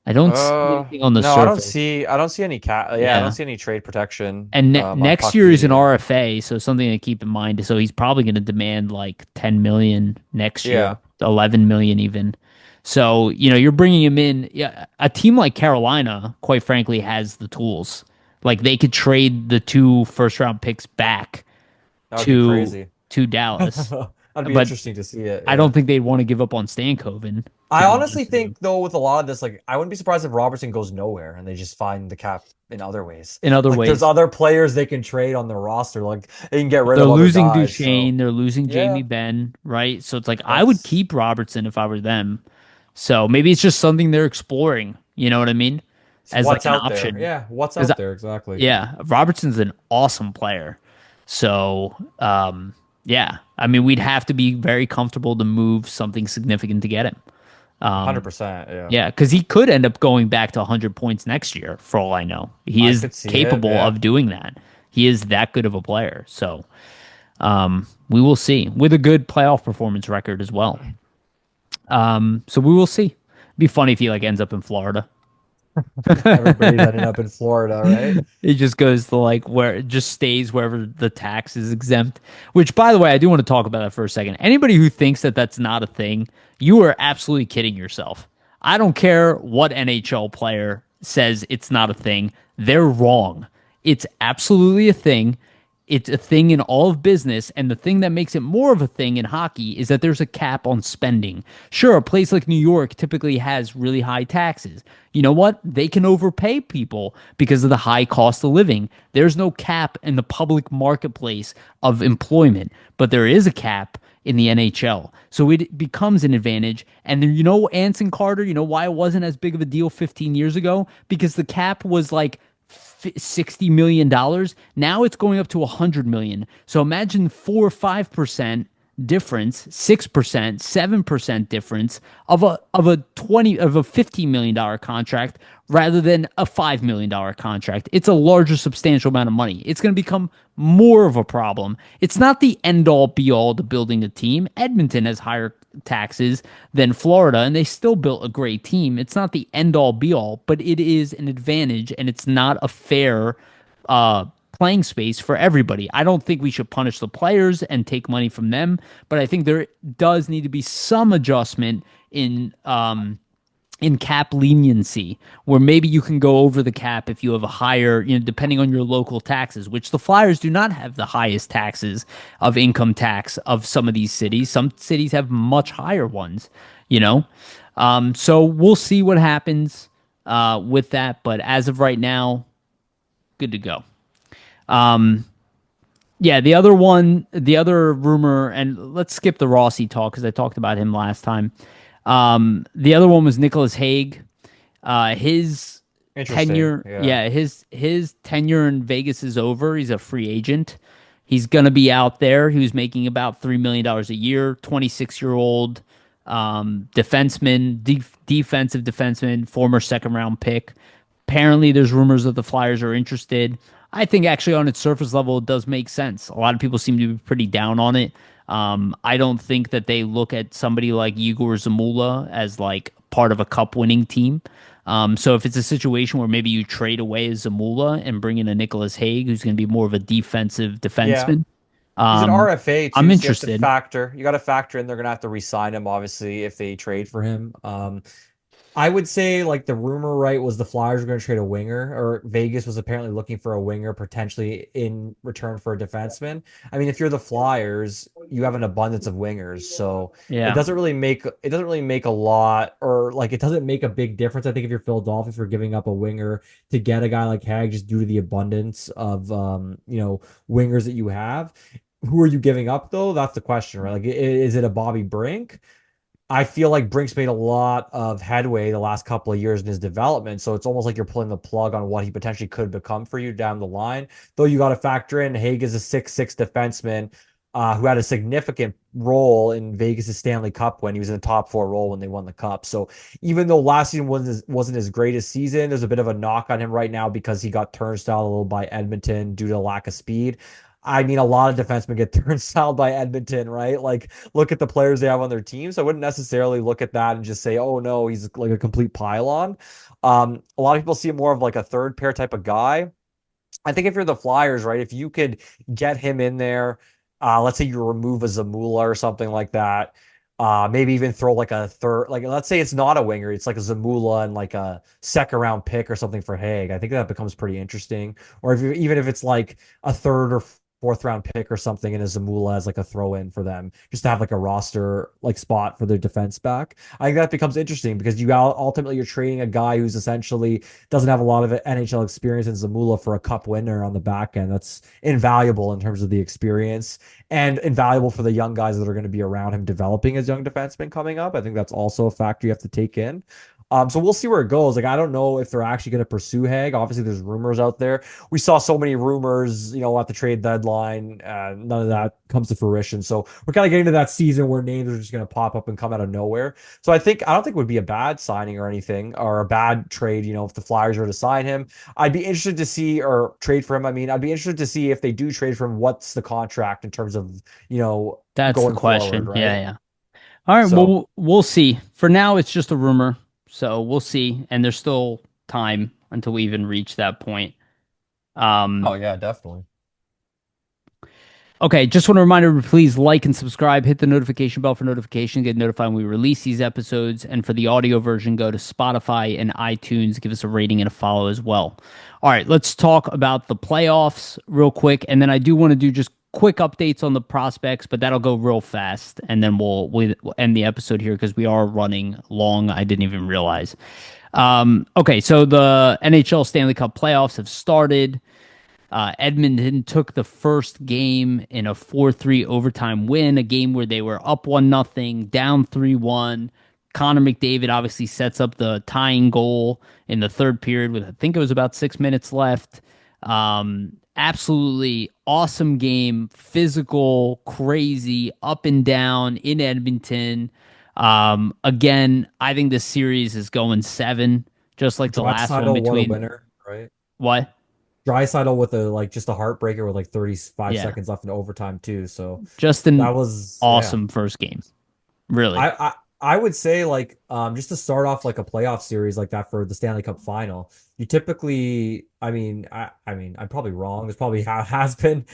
I don't see anything on the No, surface. I don't see any yeah, I don't Yeah. see any trade protection And on next Puck year is an Media. RFA, so something to keep in mind. So he's probably going to demand like 10 million next year, Yeah, 11 million even. So, you're bringing him in. Yeah, a team like Carolina, quite frankly, has the tools. Like they could trade the two first round picks back that would be to crazy. Dallas. That'd be But interesting to see it. I Yeah. don't think they'd want to give up on Stankoven, to I be honestly honest with you. think though with a lot of this, like I wouldn't be surprised if Robertson goes nowhere and they just find the cap in other ways. In other Like there's ways, other players they can trade on their roster. Like they can get rid they're of other losing guys. So Duchesne, they're losing Jamie yeah, Benn, right? So it's like I would that's keep Robertson if I were them. So maybe it's just something they're exploring, you know what I mean? it's As like what's an out there. option. Yeah, what's Because out there exactly. yeah, Robertson's an awesome player. So yeah, I mean we'd have to be very comfortable to move something significant to get him. Um 100%. Yeah, yeah, because he could end up going back to 100 points next year, for all I know. He I is could see it. capable Yeah, of doing that. He is that good of a player. So we will see with a good playoff performance record as well. So we will see. It'd be funny if he like ends up in Florida. everybody's ending up in Florida, right? It just goes to like where it just stays wherever the tax is exempt. Which, by the way, I do want to talk about that for a second. Anybody who thinks that that's not a thing, you are absolutely kidding yourself. I don't care what NHL player says it's not a thing. They're wrong. It's absolutely a thing. It's a thing in all of business, and the thing that makes it more of a thing in hockey is that there's a cap on spending. Sure, a place like New York typically has really high taxes. You know what? They can overpay people because of the high cost of living. There's no cap in the public marketplace of employment, but there is a cap in the NHL. So it becomes an advantage. And then, Anson Carter, why it wasn't as big of a deal 15 years ago? Because the cap was like $60 million. Now it's going up to 100 million. So imagine 4 or 5% difference, 6%, 7% difference of a $50 million contract rather than a $5 million contract. It's a larger, substantial amount of money. It's going to become more of a problem. It's not the end all be all to building a team. Edmonton has higher taxes than Florida, and they still built a great team. It's not the end all be all, but it is an advantage, and it's not a fair uh, playing space for everybody. I don't think we should punish the players and take money from them, but I think there does need to be some adjustment in cap leniency, where maybe you can go over the cap if you have a higher, depending on your local taxes, which the Flyers do not have the highest taxes of income tax of some of these cities. Some cities have much higher ones, you know? So we'll see what happens with that. But as of right now, good to go. Yeah, the other rumor, and let's skip the Rossi talk because I talked about him last time. The other one was Nicholas Hague. His Interesting. tenure, Yeah. yeah, his tenure in Vegas is over. He's a free agent. He's gonna be out there. He was making about $3 million a year. 26-year-old defenseman, defensive defenseman, former second round pick. Apparently, there's rumors that the Flyers are interested. I think actually on its surface level, it does make sense. A lot of people seem to be pretty down on it. I don't think that they look at somebody like Igor Zamula as like part of a cup winning team. So if it's a situation where maybe you trade away Zamula and bring in a Nicholas Hague, who's going to be more of a defensive Yeah. defenseman, He's an um, RFA I'm too, so interested. you got to factor in they're gonna have to re-sign him obviously if they trade for him. I would say like the rumor right was the Flyers were going to trade a winger, or Vegas was apparently looking for a winger potentially in return for a defenseman. I mean, if you're the Flyers, you have an abundance of wingers, so Yeah. it doesn't really make a lot, or like it doesn't make a big difference. I think if you're Philadelphia for giving up a winger to get a guy like Hag just due to the abundance of wingers that you have. Who are you giving up though? That's the question, right? Like, is it a Bobby Brink? I feel like Brink's made a lot of headway the last couple of years in his development, so it's almost like you're pulling the plug on what he potentially could become for you down the line. Though you got to factor in Hague is a 6'6" defenseman. who had a significant role in Vegas' Stanley Cup when he was in the top four role when they won the cup. So even though last season wasn't his greatest season, there's a bit of a knock on him right now because he got turnstile a little by Edmonton due to lack of speed. I mean, a lot of defensemen get turnstile by Edmonton, right? Like, look at the players they have on their team. So I wouldn't necessarily look at that and just say, oh no, he's like a complete pylon. A lot of people see him more of like a third pair type of guy. I think if you're the Flyers, right, if you could get him in there, let's say you remove a Zamula or something like that, maybe even throw like a third, like let's say it's not a winger, it's like a Zamula and like a second round pick or something for Hague. I think that becomes pretty interesting. Or if you even if it's like a third or fourth round pick or something and a Zamula as like a throw in for them, just to have like a roster like spot for their defense back. I think that becomes interesting because ultimately you're trading a guy who's essentially doesn't have a lot of NHL experience in Zamula for a cup winner on the back end. That's invaluable in terms of the experience and invaluable for the young guys that are going to be around him developing as young defensemen coming up. I think that's also a factor you have to take in. So we'll see where it goes. Like, I don't know if they're actually going to pursue Hague. Obviously, there's rumors out there. We saw so many rumors, at the trade deadline. None of that comes to fruition. So we're kind of getting to that season where names are just going to pop up and come out of nowhere. So I don't think it would be a bad signing or anything or a bad trade, if the Flyers were to sign him. I'd be interested to see, or trade for him. I mean, I'd be interested to see if they do trade for him, what's the contract in terms of, That's the going forward, question. Yeah, right? yeah. All right, So, well, we'll see. For now, it's just a rumor, so we'll see. And there's still time until we even reach that point. Um, oh yeah, definitely. okay, just want to remind everybody, please like and subscribe, hit the notification bell for notifications, get notified when we release these episodes. And for the audio version, go to Spotify and iTunes, give us a rating and a follow as well. All right, let's talk about the playoffs real quick, and then I do want to do just quick updates on the prospects, but that'll go real fast, and then we'll end the episode here because we are running long. I didn't even realize. Okay, so the NHL Stanley Cup playoffs have started. Edmonton took the first game in a 4-3 overtime win, a game where they were up 1-0, down 3-1. Connor McDavid obviously sets up the tying goal in the third period with, I think it was about 6 minutes left. Absolutely awesome game, physical, crazy, up and down in Edmonton. Again, I think this series is going seven, just like the last one Draisaitl, what a between winner, right? what? Draisaitl with just a heartbreaker with like 35 Yeah, seconds left in overtime too. So just that an was, yeah. awesome first game. Really. I, I I would say like just to start off like a playoff series like that for the Stanley Cup final, you typically I mean I'm probably wrong. There's probably has been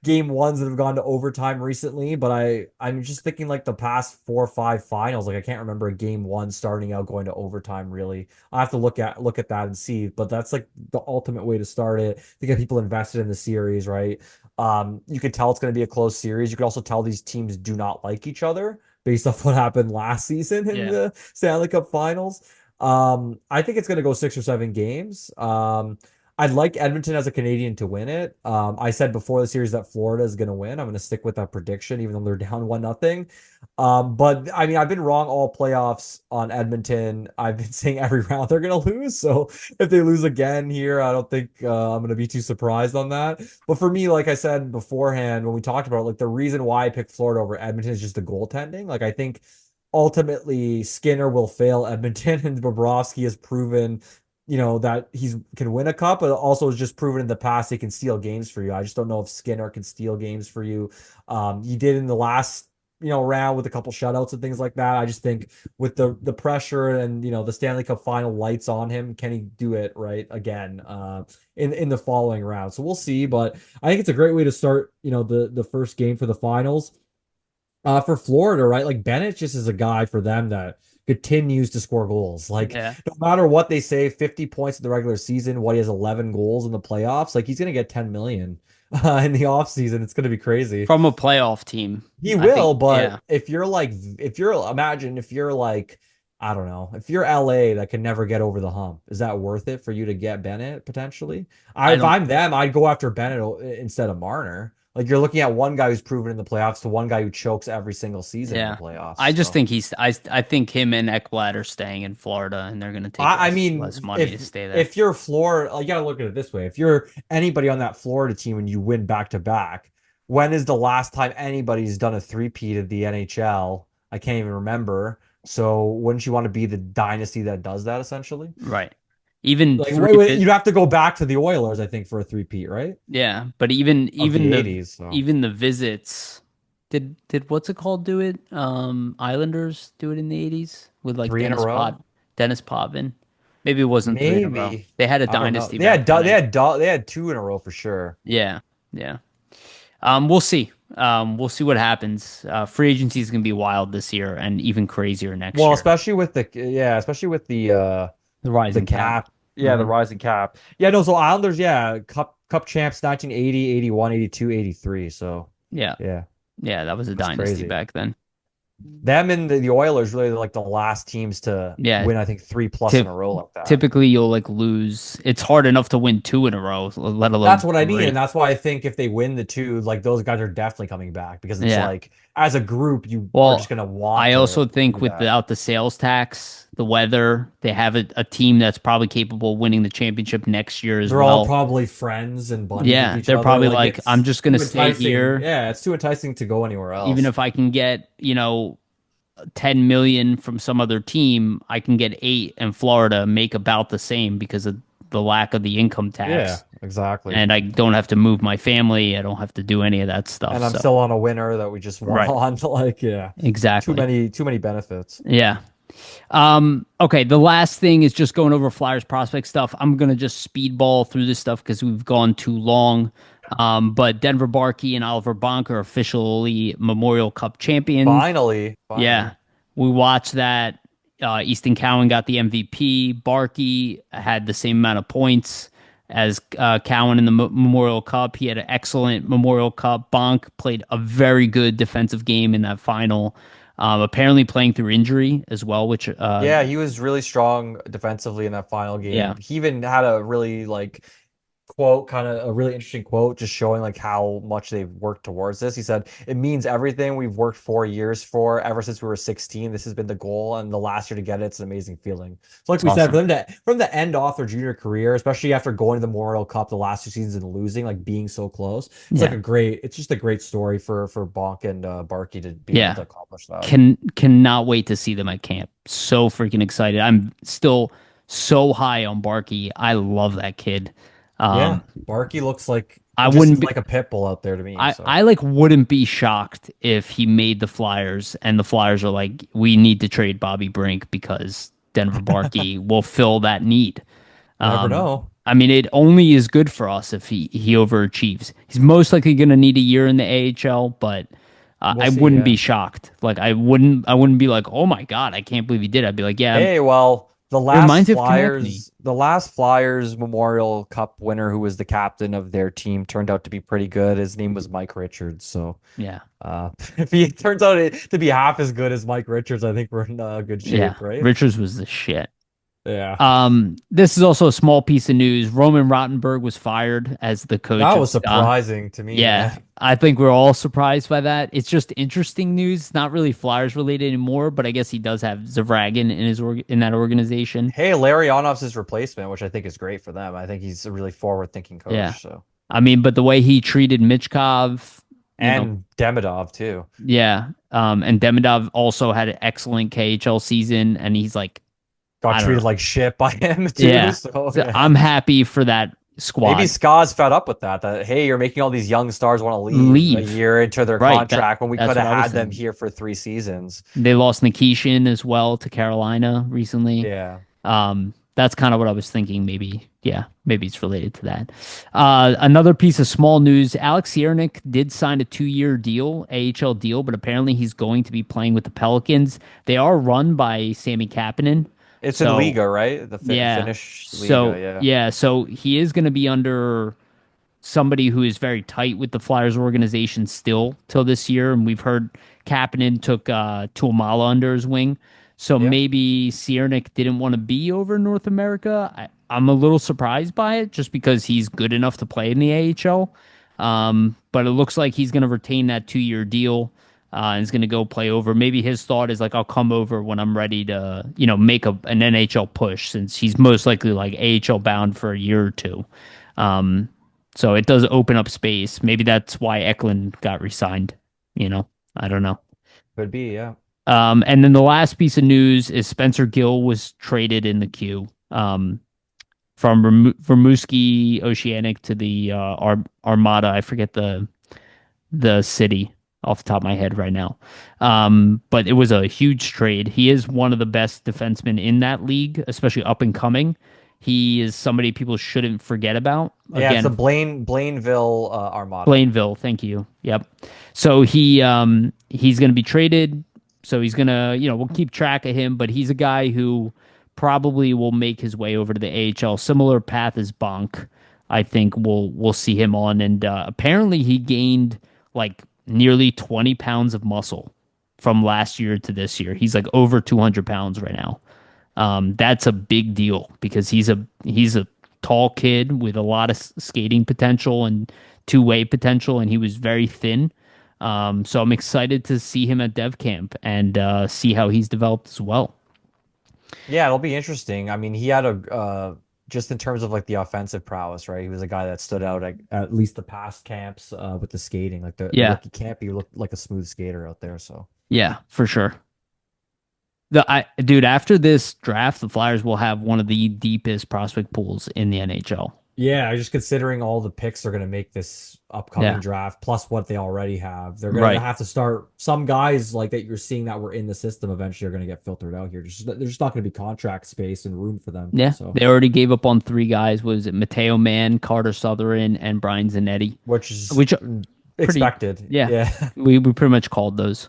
game ones that have gone to overtime recently, but I'm just thinking like the past 4 or 5 finals, like I can't remember a game one starting out going to overtime really. I have to look at that and see, but that's like the ultimate way to start it to get people invested in the series, right? You could tell it's going to be a close series. You could also tell these teams do not like each other based off what happened last season in Yeah. the Stanley Cup Finals. I think it's going to go 6 or 7 games. I'd like Edmonton as a Canadian to win it. I said before the series that Florida is going to win. I'm going to stick with that prediction, even though they're down 1-0. But I mean, I've been wrong all playoffs on Edmonton. I've been saying every round they're going to lose. So if they lose again here, I don't think I'm going to be too surprised on that. But for me, like I said beforehand, when we talked about it, like the reason why I picked Florida over Edmonton is just the goaltending. Like I think ultimately Skinner will fail Edmonton, and Bobrovsky has proven, that he's can win a cup, but also has just proven in the past he can steal games for you. I just don't know if Skinner can steal games for you. He did in the last round with a couple shutouts and things like that. I just think with the pressure and the Stanley Cup final lights on him, can he do it right again in the following round? So we'll see, but I think it's a great way to start, the first game for the finals. For Florida, right? Like Bennett just is a guy for them that continues to score goals. Like Yeah. no matter what they say, 50 points in the regular season, what he has 11 goals in the playoffs, like he's gonna get 10 million in the offseason. It's gonna be crazy. From a playoff team, He I think. will, but Yeah. imagine if you're like, I don't know, if you're LA that can never get over the hump, is that worth it for you to get Bennett potentially? I If don't. I'm them, I'd go after Bennett instead of Marner. Like you're looking at one guy who's proven in the playoffs to one guy who chokes every single season in the Yeah. playoffs. I just So think I think him and Ekblad are staying in Florida, and they're going to take I less mean, money to if stay there. if you're Florida, you gotta look at it this way. If you're anybody on that Florida team and you win back to back, when is the last time anybody's done a three-peat of the NHL? I can't even remember. So wouldn't you want to be the dynasty that does that essentially? Right. Even Like, three you'd have to go back to the Oilers, I think, for a three-peat, right? Yeah, but even Of the even the 80s. So even the visits did what's it called do it? Islanders do it in the 80s with like three in a row? Dennis Potvin. Maybe it wasn't three in a row. Maybe. They had a I don't know. dynasty back then. They had two in a row for sure. Yeah. Yeah. We'll see. We'll see what happens. Free agency is going to be wild this year and even crazier next Well, year. especially with The the rising cap. cap. Yeah, the Mhm. rising cap. Yeah, no, so Islanders, yeah, cup champs 1980, 81, 82, 83. So, Yeah. yeah, Yeah, that was a that's dynasty crazy. back then. Them and the Oilers really like the last teams to Yeah, win, I think, three plus in tip, a row like that. typically you'll like lose. It's hard enough to win two in a row, let That's alone what I mean, and three. that's why I think if they win the two, like those guys are definitely coming back because it's Yeah. like as a group, you are just Well, gonna want I to also think do that. without the sales tax, the weather, they have a team that's probably capable of winning the championship next year as They're all well. probably friends and buddies with Yeah, each they're other. probably Like like, I'm it's just gonna too stay enticing. here, Yeah, it's too enticing to go anywhere even else. if I can get, 10 million from some other team, I can get 8 in Florida, make about the same because of the lack of the income Yeah, tax. exactly. And I don't have to move my family. I don't have to do any of that stuff. And I'm So, still on a winner that we just won right. on. Like, yeah, Exactly. too many benefits. Yeah. Okay, the last thing is just going over Flyers prospect stuff. I'm gonna just speedball through this stuff because we've gone too long. But Denver Barkey and Oliver Bonk are officially Memorial Cup champions. Finally. Yeah, we watched that. Easton Cowan got the MVP. Barkey had the same amount of points as Cowan in the Memorial Cup. He had an excellent Memorial Cup. Bonk played a very good defensive game in that final. Apparently playing through injury as well, which Yeah, he was really strong defensively in that final yeah, game. He even had a really like quote, kind of a really interesting quote, just showing like how much they've worked towards this. He said, "It means everything we've worked 4 years for ever since we were 16. This has been the goal, and the last year to get it, it's an amazing feeling." So, like it's we said, awesome. from the end off their junior career, especially after going to the Memorial Cup the last 2 seasons and losing, like being so close, Yeah, it's just a great story for Bonk and Barkey to be able yeah. to accomplish that. Cannot wait to see them at camp. So freaking excited. I'm still so high on Barkey. I love that kid. Yeah, Um, Barkey looks like I just wouldn't be like a pit bull out there to me. I So like wouldn't be shocked if he made the Flyers and the Flyers are like, we need to trade Bobby Brink because Denver Barkey will fill that need. never know. I mean, it only is good for us if he overachieves. He's most likely going to need a year in the AHL, but We'll I see. wouldn't be Yeah. shocked. Like I wouldn't be like, oh my God, I can't believe he did. I'd be like, yeah, Hey, well, it reminds me of Konechny. The last Flyers Memorial Cup winner who was the captain of their team turned out to be pretty good. His name was Mike Richards. So, Yeah, if he turns out to be half as good as Mike Richards, I think we're in good yeah. shape, right? Richards was the shit. Yeah. This is also a small piece of news. Roman Rottenberg was fired as the coach That of was surprising to me, Yeah, man. I think we're all surprised by that. It's just interesting news. It's not really Flyers related anymore, but I guess he does have Zavragin in that organization. Hey, Larionov's his replacement, which I think is great for them. I think he's a really forward-thinking Yeah, coach. So, I mean, but the way he treated Michkov, and Demidov too. yeah. And Demidov also had an excellent KHL season, and he's like, Got I don't treated know. like shit by him too. Yeah, So, so yeah. I'm happy for that Maybe squad. Ska's fed up with that. That hey, you're making all these young stars want to leave a Leave, year into their right? contract when we That's could what have I was had them saying. here for 3 seasons. They lost Nikishin as well to Carolina recently. Yeah. That's kind of what I was thinking. Maybe, yeah, maybe it's related to that. Another piece of small news: Alex Siernik did sign a 2-year deal, AHL deal, but apparently he's going to be playing with the Pelicans. They are run by Sammy Kapanen, It's in so Liga, right? The yeah, Finnish Liga, yeah. so he is going to be under somebody who is very tight with the Flyers organization still till this year. And we've heard Kapanen took Tuamala under his wing. So Yeah. maybe Siernik didn't want to be over in North America. I'm a little surprised by it just because he's good enough to play in the AHL. But it looks like he's going to retain that 2-year deal and is going to go play over. Maybe his thought is like, I'll come over when I'm ready to, make an NHL push since he's most likely like AHL bound for a year or two. Um, So it does open up space. Maybe that's why Eklund got resigned. You know, I don't know. Could be, yeah. And then the last piece of news is Spencer Gill was traded in the queue. From Rimouski Oceanic to the Armada. I forget the city off the top of my head right now. But it was a huge trade. He is one of the best defensemen in that league, especially up and coming. He is somebody people shouldn't forget about. Yeah, it's Again, the Blainville Armada. Blainville, thank you. Yep. So he's going to be traded. So he's going to, we'll keep track of him, but he's a guy who probably will make his way over to the AHL. Similar path as Bonk. I think we'll see him on, and apparently he gained like nearly 20 pounds of muscle from last year to this year. He's like over 200 pounds right now. That's a big deal because he's a tall kid with a lot of skating potential and two-way potential, and he was very thin. So I'm excited to see him at Dev Camp and see how he's developed as well. Yeah, it'll be interesting. I mean, he had just in terms of like the offensive prowess, right? He was a guy that stood out at least the past camps with the skating. Like the Yeah, rookie camp, he looked like a smooth skater out there. So yeah, for sure. Dude, after this draft, the Flyers will have one of the deepest prospect pools in the NHL. yeah, just considering all the picks they're going to make this upcoming Yeah, draft, plus what they already have, they're going to right. have to start some guys like that you're seeing that were in the system eventually are going to get filtered out here. There's just not going to be contract space and room for them. Yeah, So, they already gave up on three guys. Was it Matteo Mann, Carter Sutherland, and Brian Zanetti? which is Which pretty, expected. yeah, Yeah. we pretty much called those.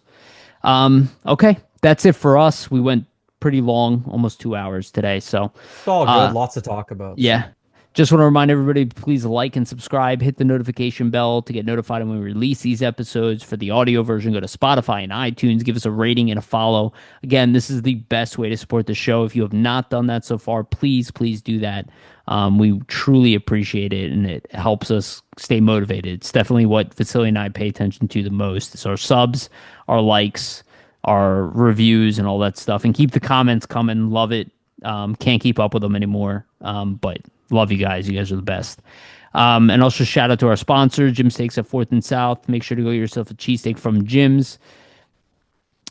Okay, that's it for us. We went pretty long, almost 2 hours today. So, It's all uh, good. Lots to talk about. So. yeah. Just want to remind everybody, please like and subscribe, hit the notification bell to get notified when we release these episodes. For the audio version, go to Spotify and iTunes, give us a rating and a follow. Again, this is the best way to support the show. If you have not done that so far, please do that. We truly appreciate it, and it helps us stay motivated. It's definitely what Vasili and I pay attention to the most. It's our subs, our likes, our reviews, and all that stuff. And keep the comments coming. Love it. Can't keep up with them anymore. But love you guys. You guys are the best. And also shout out to our sponsor, Jim Steaks at 4th and South. Make sure to go get yourself a cheesesteak from Jim's.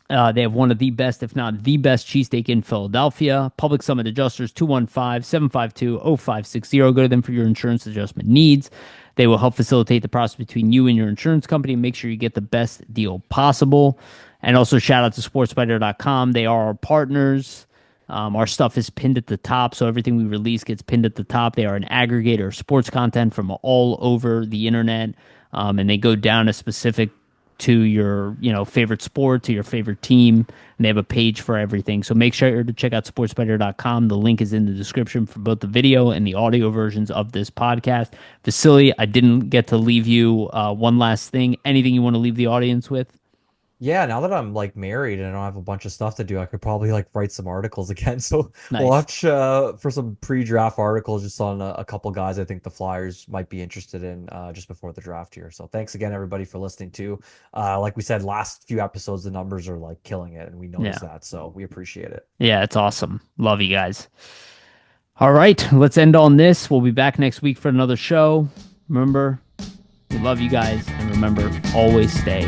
They have one of the best, if not the best, cheesesteak in Philadelphia. Public Summit Adjusters, 215-752-0560. Go to them for your insurance adjustment needs. They will help facilitate the process between you and your insurance company and make sure you get the best deal possible. And also shout out to sportspider.com. They are our partners. Our stuff is pinned at the top, so everything we release gets pinned at the top. They are an aggregator of sports content from all over the internet, and they go down to specific to your favorite sport, to your favorite team, and they have a page for everything. So make sure to check out sportspider.com. The link is in the description for both the video and the audio versions of this podcast. Vasili, I didn't get to leave you one last thing. Anything you want to leave the audience with? Yeah, now that I'm like married and I don't have a bunch of stuff to do, I could probably like write some articles again. So Nice. watch for some pre-draft articles just on a couple guys I think the Flyers might be interested in just before the draft here. So thanks again everybody for listening too. Like we said, last few episodes the numbers are like killing it, and we noticed that, so we appreciate it. Yeah, it's awesome. Love you guys. All right, let's end on this. We'll be back next week for another show. Remember, we love you guys, and remember, always stay